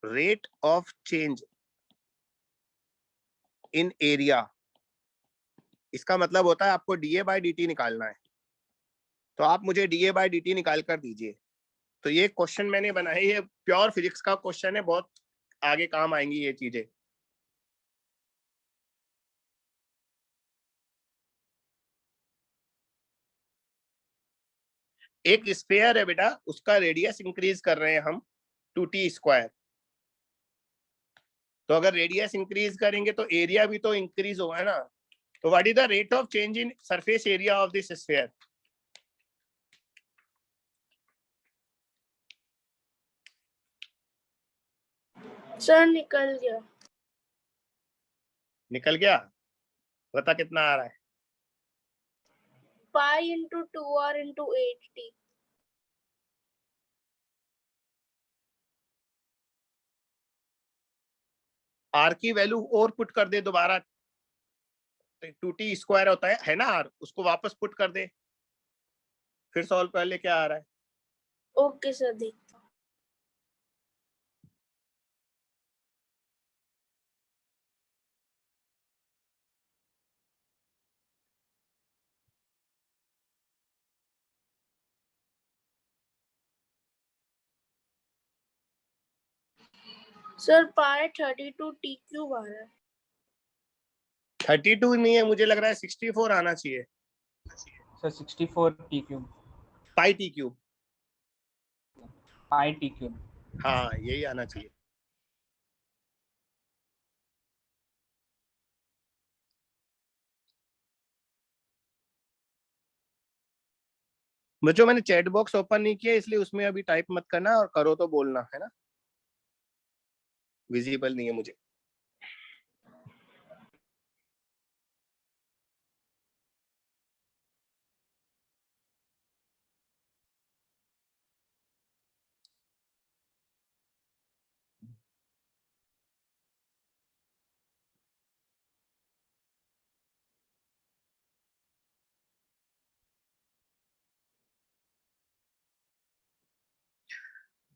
rate of change in area, इसका मतलब होता है आपको डीए बाय डीटी निकालना है। तो आप मुझे डीए बाय डीटी निकाल कर दीजिए। तो ये क्वेश्चन मैंने बनाई है, प्योर फिजिक्स का क्वेश्चन है, बहुत आगे काम आएंगी ये चीजें। एक स्फीयर है बेटा, उसका रेडियस इंक्रीज कर रहे हैं हम 2t²। तो अगर रेडियस इंक्रीज करेंगे तो एरिया भी तो इंक्रीज होगा ना। तो what is the rate of change in surface area of this sphere? Sir निकल गया। निकल गया? बता कितना आ रहा है? Pi into 2r into 8t। R की वैल्यू और पुट कर दे दोबारा, 2t² होता है ना आर, उसको वापस पुट कर दे, फिर सॉल्व कर ले क्या आ रहा है। ओके सर देखता हूँ। सर पाई 32t³ आ रहा है। 32 नहीं है, मुझे लग रहा है 64 आना चाहिए। Sir 64t³। पाई t³। पाई t³। हाँ यही आना चाहिए। बच्चों मैंने चैट बॉक्स ओपन नहीं किया, इसलिए उसमें अभी टाइप मत करना, और करो तो बोलना, है ना। विजिबल नहीं है मुझे।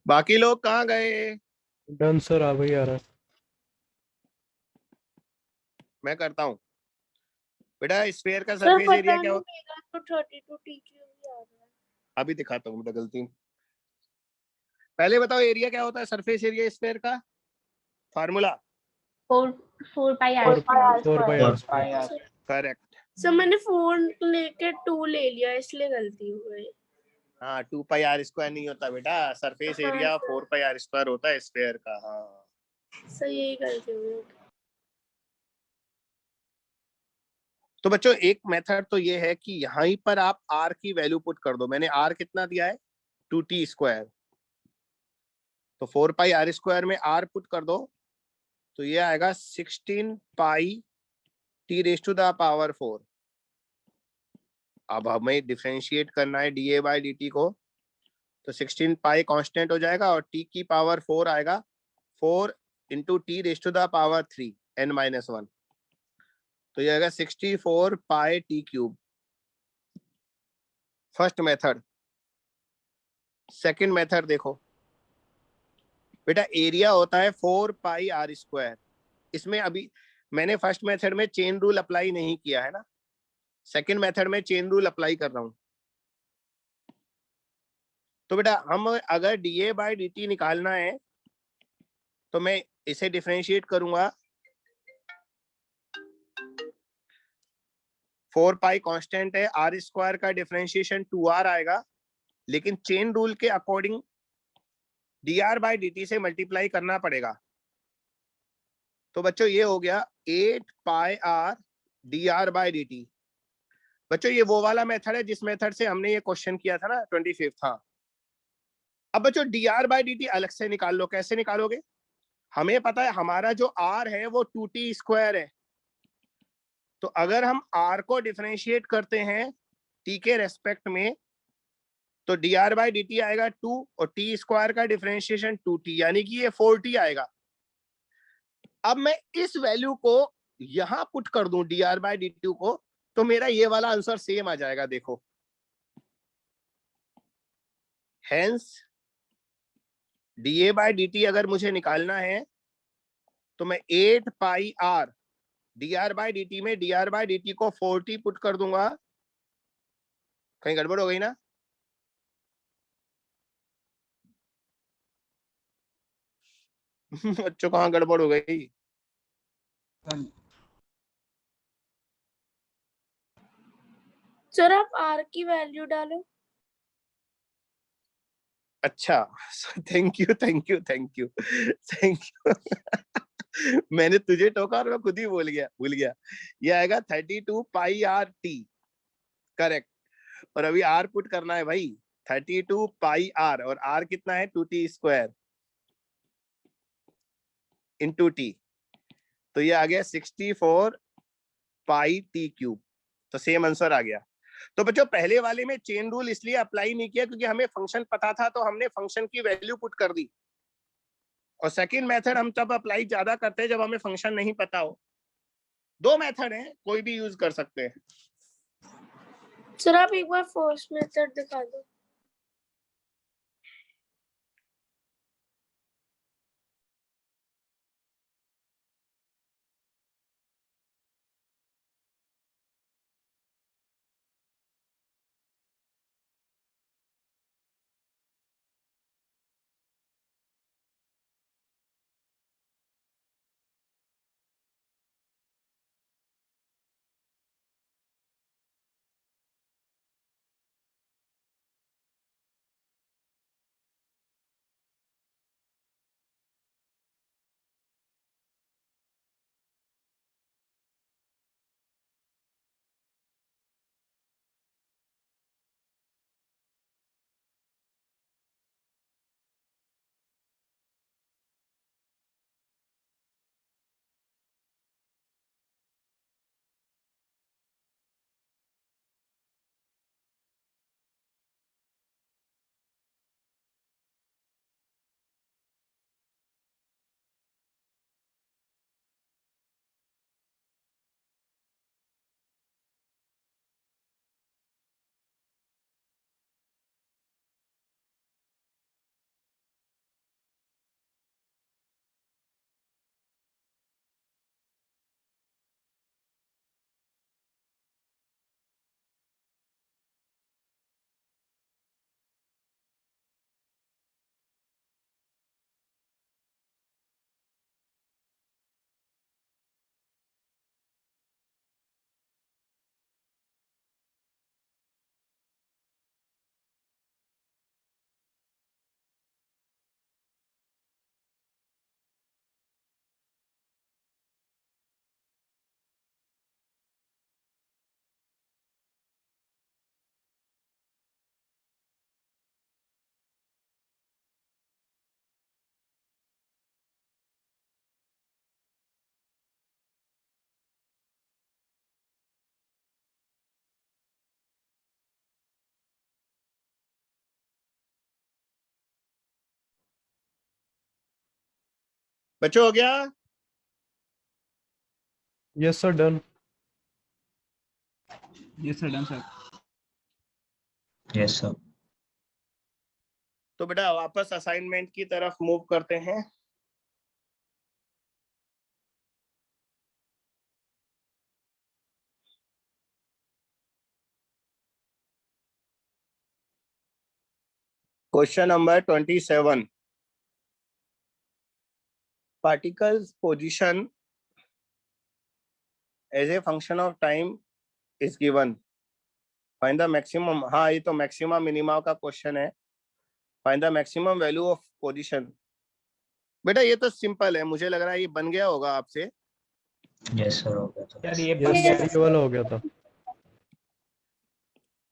बाकी लोग कहाँ गए? डन सर, आ वही आ रहा है। मैं करता हूँ बेटा। स्फीयर का सर सरफेस पता एरिया नहीं क्या हो? मेरा तो 32t³ आ रहा है। अभी दिखाता हूँ बेटा, गलती। पहले बताओ एरिया क्या होता है, सरफेस एरिया स्फीयर का formula. 4 pi r four square. Four by r pi square. r। Correct. Sir मैंने 4 लेके 2 ले लिया, इसलिए गलती हो गई। हाँ 2πr² नहीं होता बेटा, सरफेस हाँ, एरिया सर। 4πr² होता है स्फीयर का। हाँ सर यही गलती हो गई। तो बच्चों एक मेथड तो ये है कि यहाँ पर आप r की वैल्यू पुट कर दो। मैंने r कितना दिया है? 2t²। तो 4πr² में r पुट कर दो, तो ये आएगा 16π t⁴। अब हमें डिफरेंशिएट करना है dA/dt को, तो 16π कांस्टेंट हो जाएगा और t की पावर 4 आएगा, 4 इंटू t⁻³ n-1। तो ये आएगा 64π t³। First method. Second method देखो बेटा, एरिया होता है 4πr²। इसमें अभी मैंने फर्स्ट मेथड में चेन रूल अप्लाई नहीं किया है ना, सेकंड मेथड में चेन रूल अप्लाई कर रहा हूं। तो बेटा हम अगर dA/dt निकालना है तो मैं इसे डिफरेंशिएट करूंगा। 4π कांस्टेंट है, r² का डिफरेंशिएशन 2r आएगा, लेकिन चेन रूल के अकॉर्डिंग dr/dt से मल्टीप्लाई करना पड़ेगा। तो बच्चों ये हो गया 8πr dr/dt। बच्चों ये वो वाला मेथड है जिस मेथड से हमने ये क्वेश्चन किया था ना 25। हाँ अब बच्चों dr/dt अलग से निकाल लो। कैसे निकालोगे? हमें पता है हमारा जो r है वो 2t² है। तो अगर हम r को डिफरेंशिएट करते हैं t के रेस्पेक्ट में, तो dr/dt आएगा 2 और t² का डिफरेंशिएशन 2t, यानी कि ये 4t आएगा। अब मैं इस वैल्यू को यहां पुट कर दूं dr/dt को, तो मेरा ये वाला आंसर सेम आ जाएगा। देखो हेंस dA/dt अगर मुझे निकालना है तो मैं 8πr dr/dt में dr/dt को 4t पुट कर दूंगा। कहीं गड़बड़ हो गई ना? बच्चों कहाँ गड़बड़ हो गई? सर आप r की वैल्यू डालो। अच्छा, thank you thank you thank you thank you. मैंने तुझे टोका और मैं खुद ही भूल गया। ये आएगा 32 पाई आर टी, करेक्ट। और अभी आर पुट करना है भाई, 32 पाई आर, और आर कितना है 2t स्क्वायर इंटू टी, तो ये आ गया 64 पाई टी क्यूब। तो सेम आंसर आ गया। तो बच्चों पहले वाले में चेन रूल इसलिए अप्लाई नहीं किया क्योंकि हमें फंक्शन पता था, तो हमने फंक्शन की वैल्यू पुट कर दी। और सेकंड मेथड हम तब अप्लाई ज्यादा करते हैं जब हमें फंक्शन नहीं पता हो। दो मेथड हैं, कोई भी यूज कर सकते हैं। सर आप एक बार फर्स्ट मेथड दिखा दो। बच्चों हो गया? Yes sir, done. Yes sir, done sir. Yes sir. तो बेटा वापस असाइनमेंट की तरफ मूव करते हैं। Question number 27, particles position as a function of time is given, find the maximum। हाँ, ये तो मैक्सिमम मिनिमा का क्वेश्चन है। Find the maximum value of position. बेटा ये तो सिंपल है, मुझे लग रहा है ये बन गया होगा आपसे। यस सर, हो गया था। यार ये यस बन सर, ये वाला हो गया था।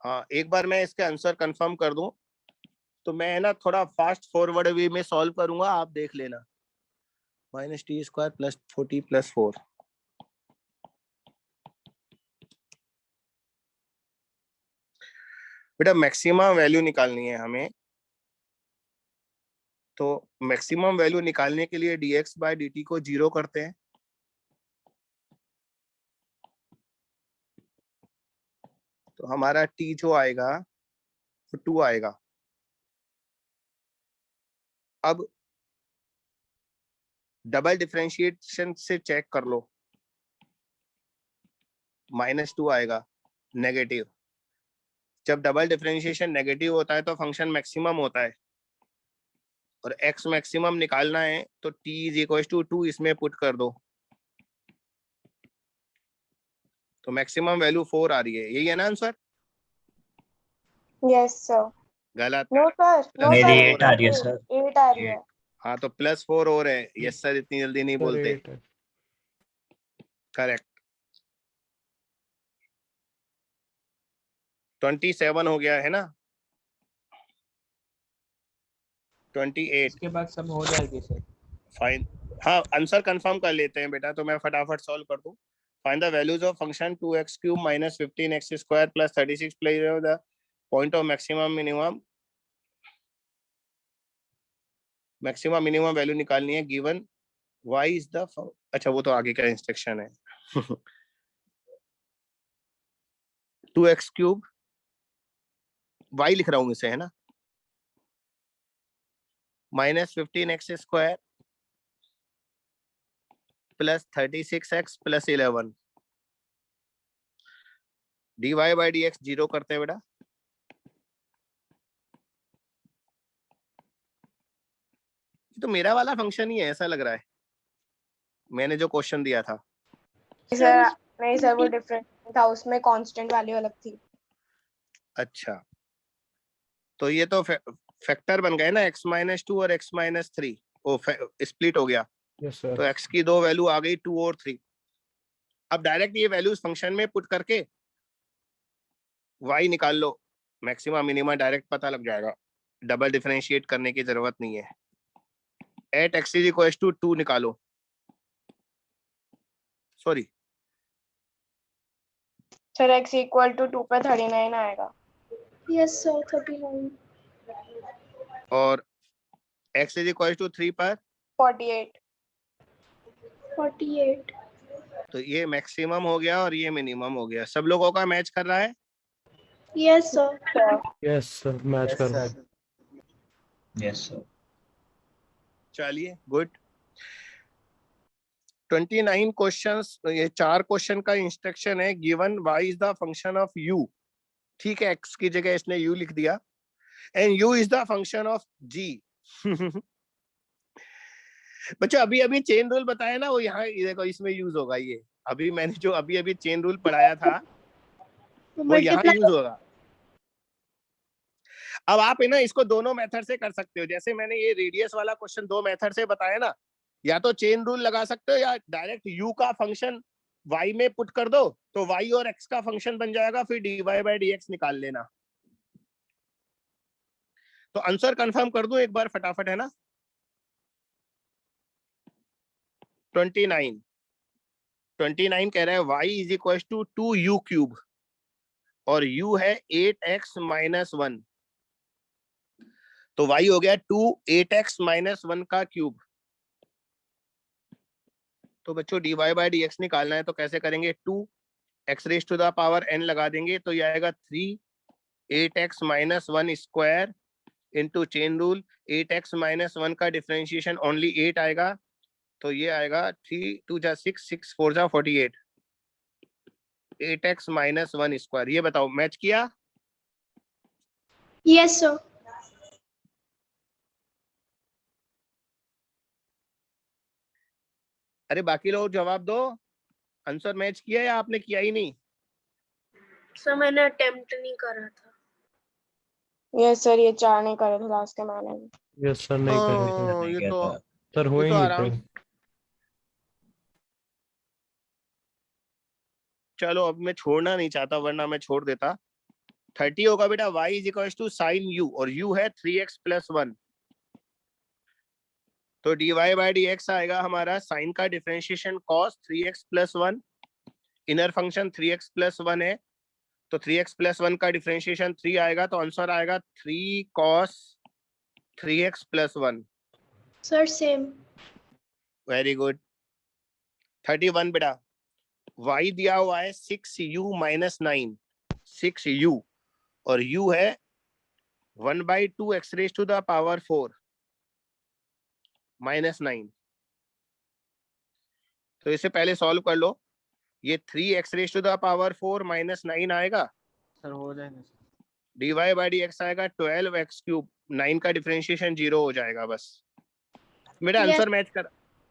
हाँ, एक बार मैं इसके आंसर कंफर्म कर दूं तो मैं ना थोड़ा फास्ट फॉरवर्ड वे में सॉल्व करूंगा, आप देख लेना। -t² + 40 + 4। बेटा मैक्सिमम वैल्यू निकालनी है हमें, तो मैक्सिमम वैल्यू निकालने के लिए dx/dt को 0 करते हैं। तो हमारा t जो आएगा वो 2 आएगा। अब डबल डिफरेंशिएशन से चेक कर लो, -2 आएगा, नेगेटिव। जब डबल डिफरेंशिएशन नेगेटिव होता है तो फंक्शन मैक्सिमम होता है। और x मैक्सिमम निकालना है तो t इज इक्वल टू 2 इसमें पुट कर दो, तो मैक्सिमम वैल्यू 4 आ रही है, यही है ना आंसर? Yes sir. गलत। नो सर, नो मेरी सर, 8 आ रही है सर। 8 आ रही है। हाँ तो +4 और है। यस सर, इतनी जल्दी नहीं सर बोलते। 8 है। करेक्ट। 27 हो गया है ना? 28 इसके बाद सब हो जाएगी सर। फाइन। हाँ आंसर कंफर्म कर लेते हैं बेटा, तो मैं फटाफट सॉल्व कर दूं। Find the values of function 2x³ - 15x² + 36 place the point of maximum minimum value निकालनी है गिवन y इज द, अच्छा वो तो आगे का इंस्ट्रक्शन है। 2x³ y लिख रहा हूं इसे, है ना, -15x² + 36x + 11 dy/dx 0 करते हैं बेटा। तो मेरा वाला फंक्शन ही है ऐसा लग रहा है, मैंने जो क्वेश्चन दिया था। सर नहीं सर, वो डिफरेंट था, उसमें कांस्टेंट वैल्यू अलग थी। अच्छा तो ये तो फैक्टर बन गए ना, x-2 और x-3, वो स्प्लिट हो गया, यस सर। तो x की दो वैल्यू आ गई 2 और 3। अब डायरेक्ट ये वैल्यूज फंक्शन में पुट करके y निकाल लो, मैक्सिमा मिनिमा डायरेक्ट पता लग जाएगा, डबल डिफरेंशिएट करने की जरूरत नहीं है। एट x = 2 निकालो, सॉरी सर x = 2 पे 39 आएगा। Yes sir 39। और x = 3 पर 48। 48। तो ये मैक्सिमम हो गया और ये मिनिमम हो गया। सब लोगों का मैच कर रहा है? Yes sir. Yes sir match कर रहा है। Yes sir. चलिए गुड। 29 क्वेश्चंस, ये 4 क्वेश्चन का इंस्ट्रक्शन है given y is the function of u, ठीक है, x की जगह इसने u लिख दिया, and u is the function of g। बच्चों अभी अभी चेन रूल बताया ना, वो यहाँ देखो इसमें यूज होगा, ये अभी मैंने जो अभी चेन रूल पढ़ाया था वो यहाँ यूज होगा। अब आप है ना इसको दोनों मेथड से कर सकते हो, जैसे मैंने ये रेडियस वाला क्वेश्चन 2 मेथड से बताया ना, या तो चेन रूल लगा सकते हो या डायरेक्ट u का फंक्शन y में पुट कर दो तो y और x का फंक्शन बन जाएगा, फिर dy/dx निकाल लेना। तो आंसर कंफर्म कर दूं एक बार फटाफट, है ना। 29 कह रहा है y = 2u³ और u है 8x - 1, तो y हो गया 2 8x - 1 का क्यूब। तो बच्चों dy/dx निकालना है तो कैसे करेंगे, 2x⁴n लगा देंगे तो ये आएगा 3 8x - 1² into chain rule, 8x - 1 का डिफरेंशिएशन ओनली 8 आएगा, तो ये आएगा 3 2 जा 6 6 4 जा 48, 8x - 1²। ये बताओ मैच किया? Yes sir. अरे बाकी लोग जवाब दो, आंसर मैच किया या आपने किया ही नहीं? सर मैंने अटेम्प्ट नहीं करा था। यस सर, ये 4 नहीं करे थे लास्ट के मैंने। यस सर नहीं करे थे। हाँ, ये तो सर हो ये ही तो नहीं आराम। थे। चलो अब मैं छोड़ना नहीं चाहता वरना मैं छोड़ देता। 30 होगा बेटा, y = sin u और u है 3x + 1, तो dy/dx आएगा हमारा साइन का differentiation cos 3x + 1, inner function 3x + 1 है, तो 3x + 1 का डिफरेंशिएशन 3 आएगा, तो आंसर आएगा 3 cos 3x + 1। Sir same. Very good. 31 बेटा, y दिया हुआ है 6u - 9, 6u और u है 1/2 x⁴ -9, तो इसे पहले सॉल्व कर लो। ये 3 x⁴ -9 आएगा, सर हो जाएगा sir. dy by D x आएगा 12x क्यूब, 9 का डिफरेंशिएशन 0 हो जाएगा। बस मेरा Yes. आंसर मैच कर,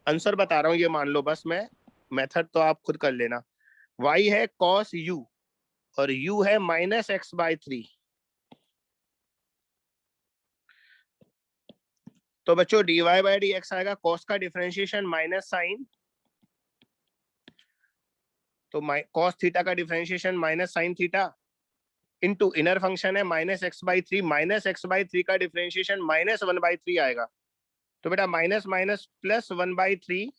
आंसर बता रहा हूँ ये मान लो, बस मैं मेथड तो आप खुद कर लेना। y है cos u और u है -x/3। तो बच्चों dy बाई डी एक्स आएगा cos का डिफरेंशिएशन माइनस साइन, तो cos थीटा का differentiation minus sine theta into inner function है -x/3, -x/3 का डिफरेंशिएशन -1/3 आएगा। तो बेटा minus minus plus 1/3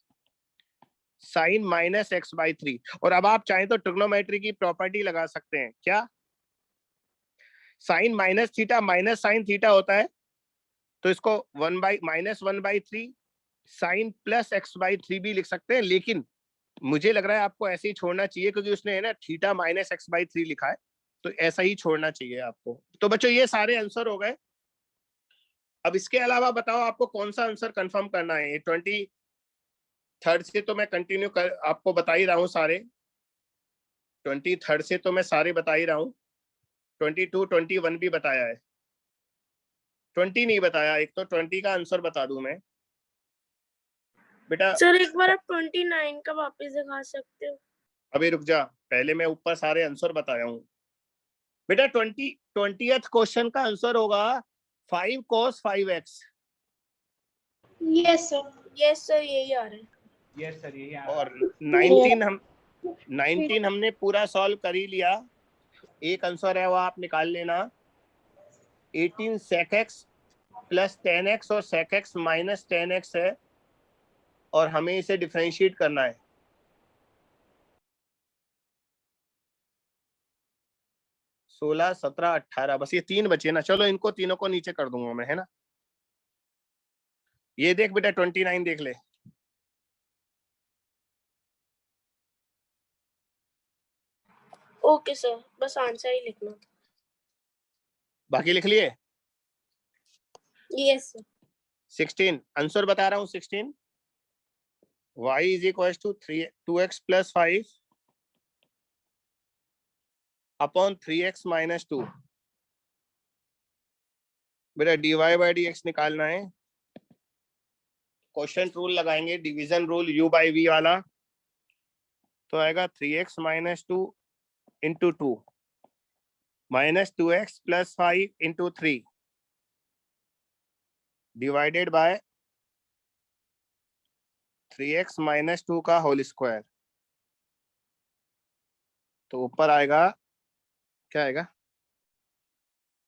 sign -x/3। और अब आप चाहें तो ट्रिग्नोमेट्री की प्रॉपर्टी लगा सकते हैं। क्या? Sine minus theta minus sine theta होता है, तो इसको -1/3 साइन प्लस x/3 भी लिख सकते हैं, लेकिन मुझे लग रहा है आपको ऐसे ही छोड़ना चाहिए, क्योंकि उसने है ना थीटा -x/3 लिखा है, तो ऐसा ही छोड़ना चाहिए आपको। तो बच्चों ये सारे आंसर हो गए। अब इसके अलावा बताओ आपको कौन सा आंसर कंफर्म करना है। 23rd से तो मैं कंटिन्यू कर आपको बता ही रहा हूँ सारे, 23rd से तो मैं सारे बता ही रहा हूँ। 22, 21 भी बताया है, 20 नहीं बताया। एक तो 20 का आंसर बता दूं मैं बेटा। सर एक बार आप 29 का वापस दिखा सकते हो? अभी रुक जा, पहले मैं ऊपर सारे आंसर बताया हूँ बेटा। 20th क्वेश्चन का आंसर होगा 5 cos 5x। Yes, sir. Yes sir यही आ रहा है। यस सर यही और 19 हमने पूरा सॉल्व कर ही लिया। एक आंसर है वो आप निकाल लेना, 18 sec x प्लस 10x और sec x माइनस 10x है, और हमें इसे डिफरेंशिएट करना है। सोलह, 17, 18, बस ये 3 बचे ना। चलो इनको तीनों को नीचे कर दूंगा मैं, है ना। ये देख बेटा 29 देख ले। ओके सर, बस आंसर ही लिखना था। बाकी लिख लिए? Yes sir. 16 आंसर बता रहा हूँ। 16 y is equal to 2x plus 5 upon 3x minus 2। बेटा dy बाई डी एक्स निकालना है। क्वेश्चन रूल लगाएंगे, division rule u by v वाला, तो आएगा 3x minus 2 into 2 minus 2x plus 5 into 3 divided by 3x minus 2 का होल स्क्वायर। तो ऊपर आएगा, क्या आएगा,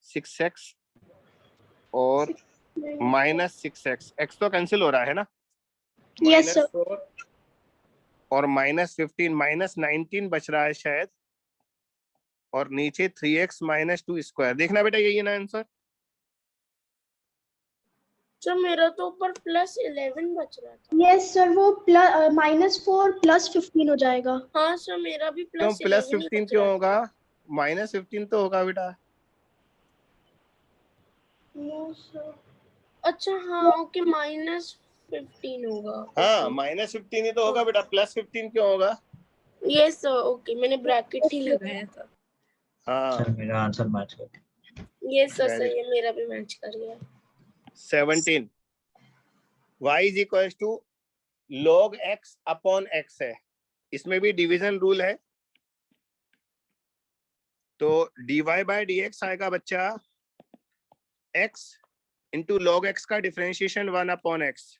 6x और माइनस 6x। x तो कैंसिल हो रहा है ना। Yes, sir. -4 और -15, -19 बच रहा है शायद, और नीचे 3x माइनस 2 स्क्वायर। देखना बेटा यही है ना आंसर। सर मेरा तो ऊपर +11 बच रहा था। Yes, sir. वो -4 + 15 हो जाएगा. हाँ सर मेरा भी क्यों +11 प्लस ही 15 बच क्यों रहा था। होगा? -15 तो होगा बेटा। No, sir. अच्छा हाँ ओके, -15 होगा। हाँ -15 ही तो होगा बेटा, +15 क्यों होगा? यस सर ओके, मैंने ब्रैकेट ही लगाया था। हाँ सर मेरा आंसर मैच कर गया। यस सर Very सही है, मेरा भी मैच कर गया। 17 y is equal to log x upon x है। इसमें भी डिवीजन रूल है, तो dy बाई डी एक्स आएगा बच्चा x इंटू log x का differentiation 1 upon x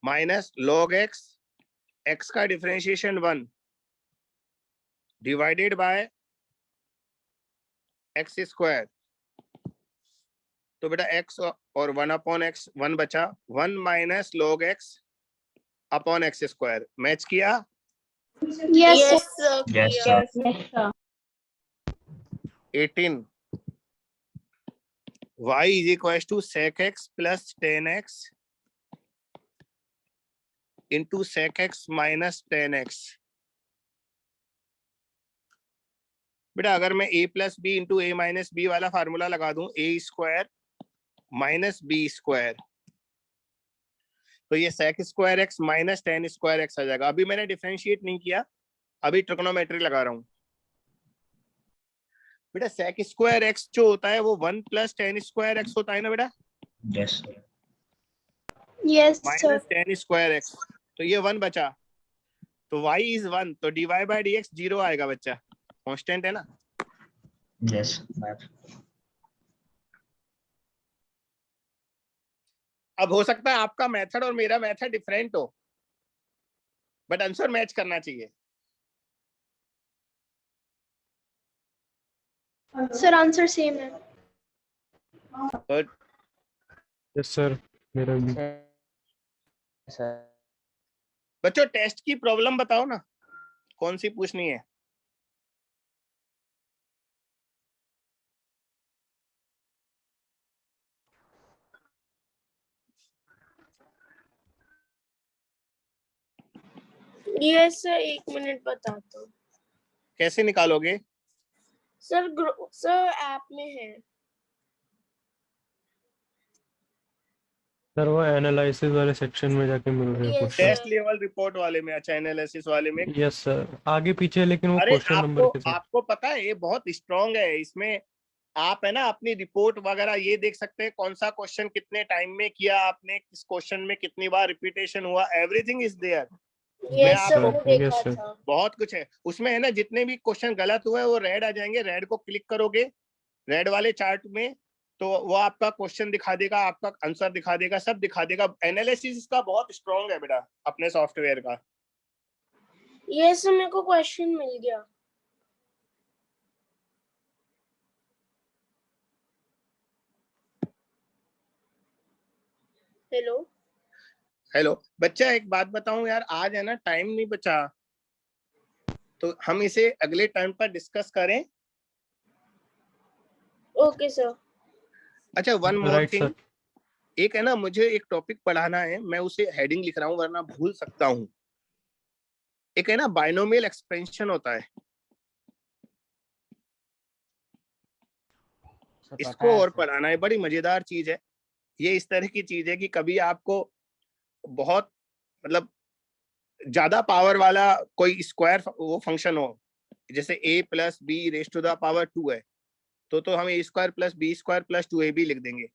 minus log x, x का differentiation 1 divided by x square. तो बेटा x और 1 अपॉन x 1 बचा, 1 minus log x upon x square. Match किया? Yes, sir. Yes sir Yes, किया। sir. Yes, sir. 18 y is equal to sec x plus 10x into sec x minus 10x। बेटा अगर मैं a plus b into a minus b वाला फार्मूला लगा दूं, a square minus b square, तो ये sec square x minus 10 square x आ जाएगा। अभी मैंने डिफरेंशिएट नहीं किया, अभी ट्रिग्नोमेट्री लगा रहा हूं। बेटा sec स्क्वायर x जो होता है वो 1 + tan स्क्वायर x होता है ना बेटा, Yes, sir. Yes, sir. Minus tan square x, तो ये 1 बचा, तो y is 1, तो dy by dx 0 आएगा बच्चा, कांस्टेंट है ना। Yes, math. अब हो सकता है आपका मेथड और मेरा मेथड डिफरेंट हो, बट आंसर मैच करना चाहिए। Sir, answer same है। Good. यस सर, मेरा भी। बच्चों टेस्ट की प्रॉब्लम बताओ ना, कौन सी पूछनी है? ये सर 1 मिनट बताता हूँ कैसे निकालोगे? सर। सर ऐप में है। सर वो एनालिसिस वाले सेक्शन में जाके मिल रहे हैं Yes, question. Test level report वाले में, अच्छा एनालिसिस वाले में। यस सर, आगे पीछे लेकिन वो अरे क्वेश्चन नंबर के साथ। आपको पता है ये बहुत स्ट्रांग है, इसमें आप है ना अपनी रिपोर्ट वगैरह ये देख सकते हैं, कौन सा क्वेश्चन कितने टाइम में किया आपने, किस क्वेश्चन में कितनी बार रिपीटेशन हुआ, एवरीथिंग इज देयर। Yes, मैं sir, आपको मैंने देखा yes, sir. था। बहुत कुछ है उसमें, है ना, जितने भी क्वेश्चन गलत हुए वो रेड आ जाएंगे, रेड को क्लिक करोगे रेड वाले चार्ट में, तो वो आपका क्वेश्चन दिखा देगा, आपका आंसर दिखा देगा, सब दिखा देगा। एनालिसिस इसका बहुत स्ट्रांग है बेटा अपने सॉफ्टवेयर का। ये सर मेरे को क्वेश्चन मिल गया। हेलो हेलो बच्चा, एक बात बताऊं यार, आज है ना टाइम नहीं बचा, तो हम इसे अगले टाइम पर डिस्कस करें। Okay sir. अच्छा one more right thing, sir. एक है ना मुझे एक टॉपिक पढ़ाना है, मैं उसे हेडिंग लिख रहा हूँ वरना भूल सकता हूँ। एक है ना बाइनोमियल एक्सपेंशन होता है, इसको और पढ़ाना है, बड़ी मजेदार चीज है ये। इस तरह की चीज है कि कभी आपको बहुत मतलब ज्यादा पावर वाला कोई स्क्वायर वो फंक्शन हो, जैसे a + b⁻² है, तो हम a²+b²+2ab लिख देंगे।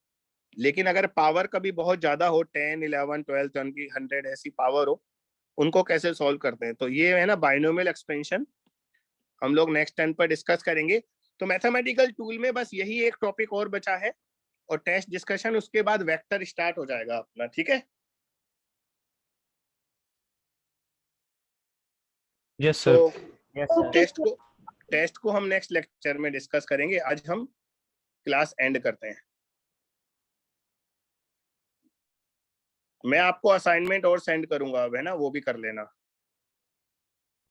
लेकिन अगर पावर कभी बहुत ज्यादा हो, 10, 11, 12, 20, 100 ऐसी पावर हो, उनको कैसे सॉल्व करते हैं, तो ये है ना बाइनोमियल एक्सपेंशन, हम लोग नेक्स्ट टाइम पर डिस्कस करेंगे। तो मैथमेटिकल टूल में बस यही एक टॉपिक और बचा है, और टेस्ट डिस्कशन, उसके बाद वेक्टर स्टार्ट हो जाएगा अपना, ठीक है? Yes sir. तो टेस्ट को हम नेक्स्ट लेक्चर में डिस्कस करेंगे, आज हम क्लास एंड करते हैं। मैं आपको असाइनमेंट और सेंड करूंगा अब, है ना, वो भी कर लेना।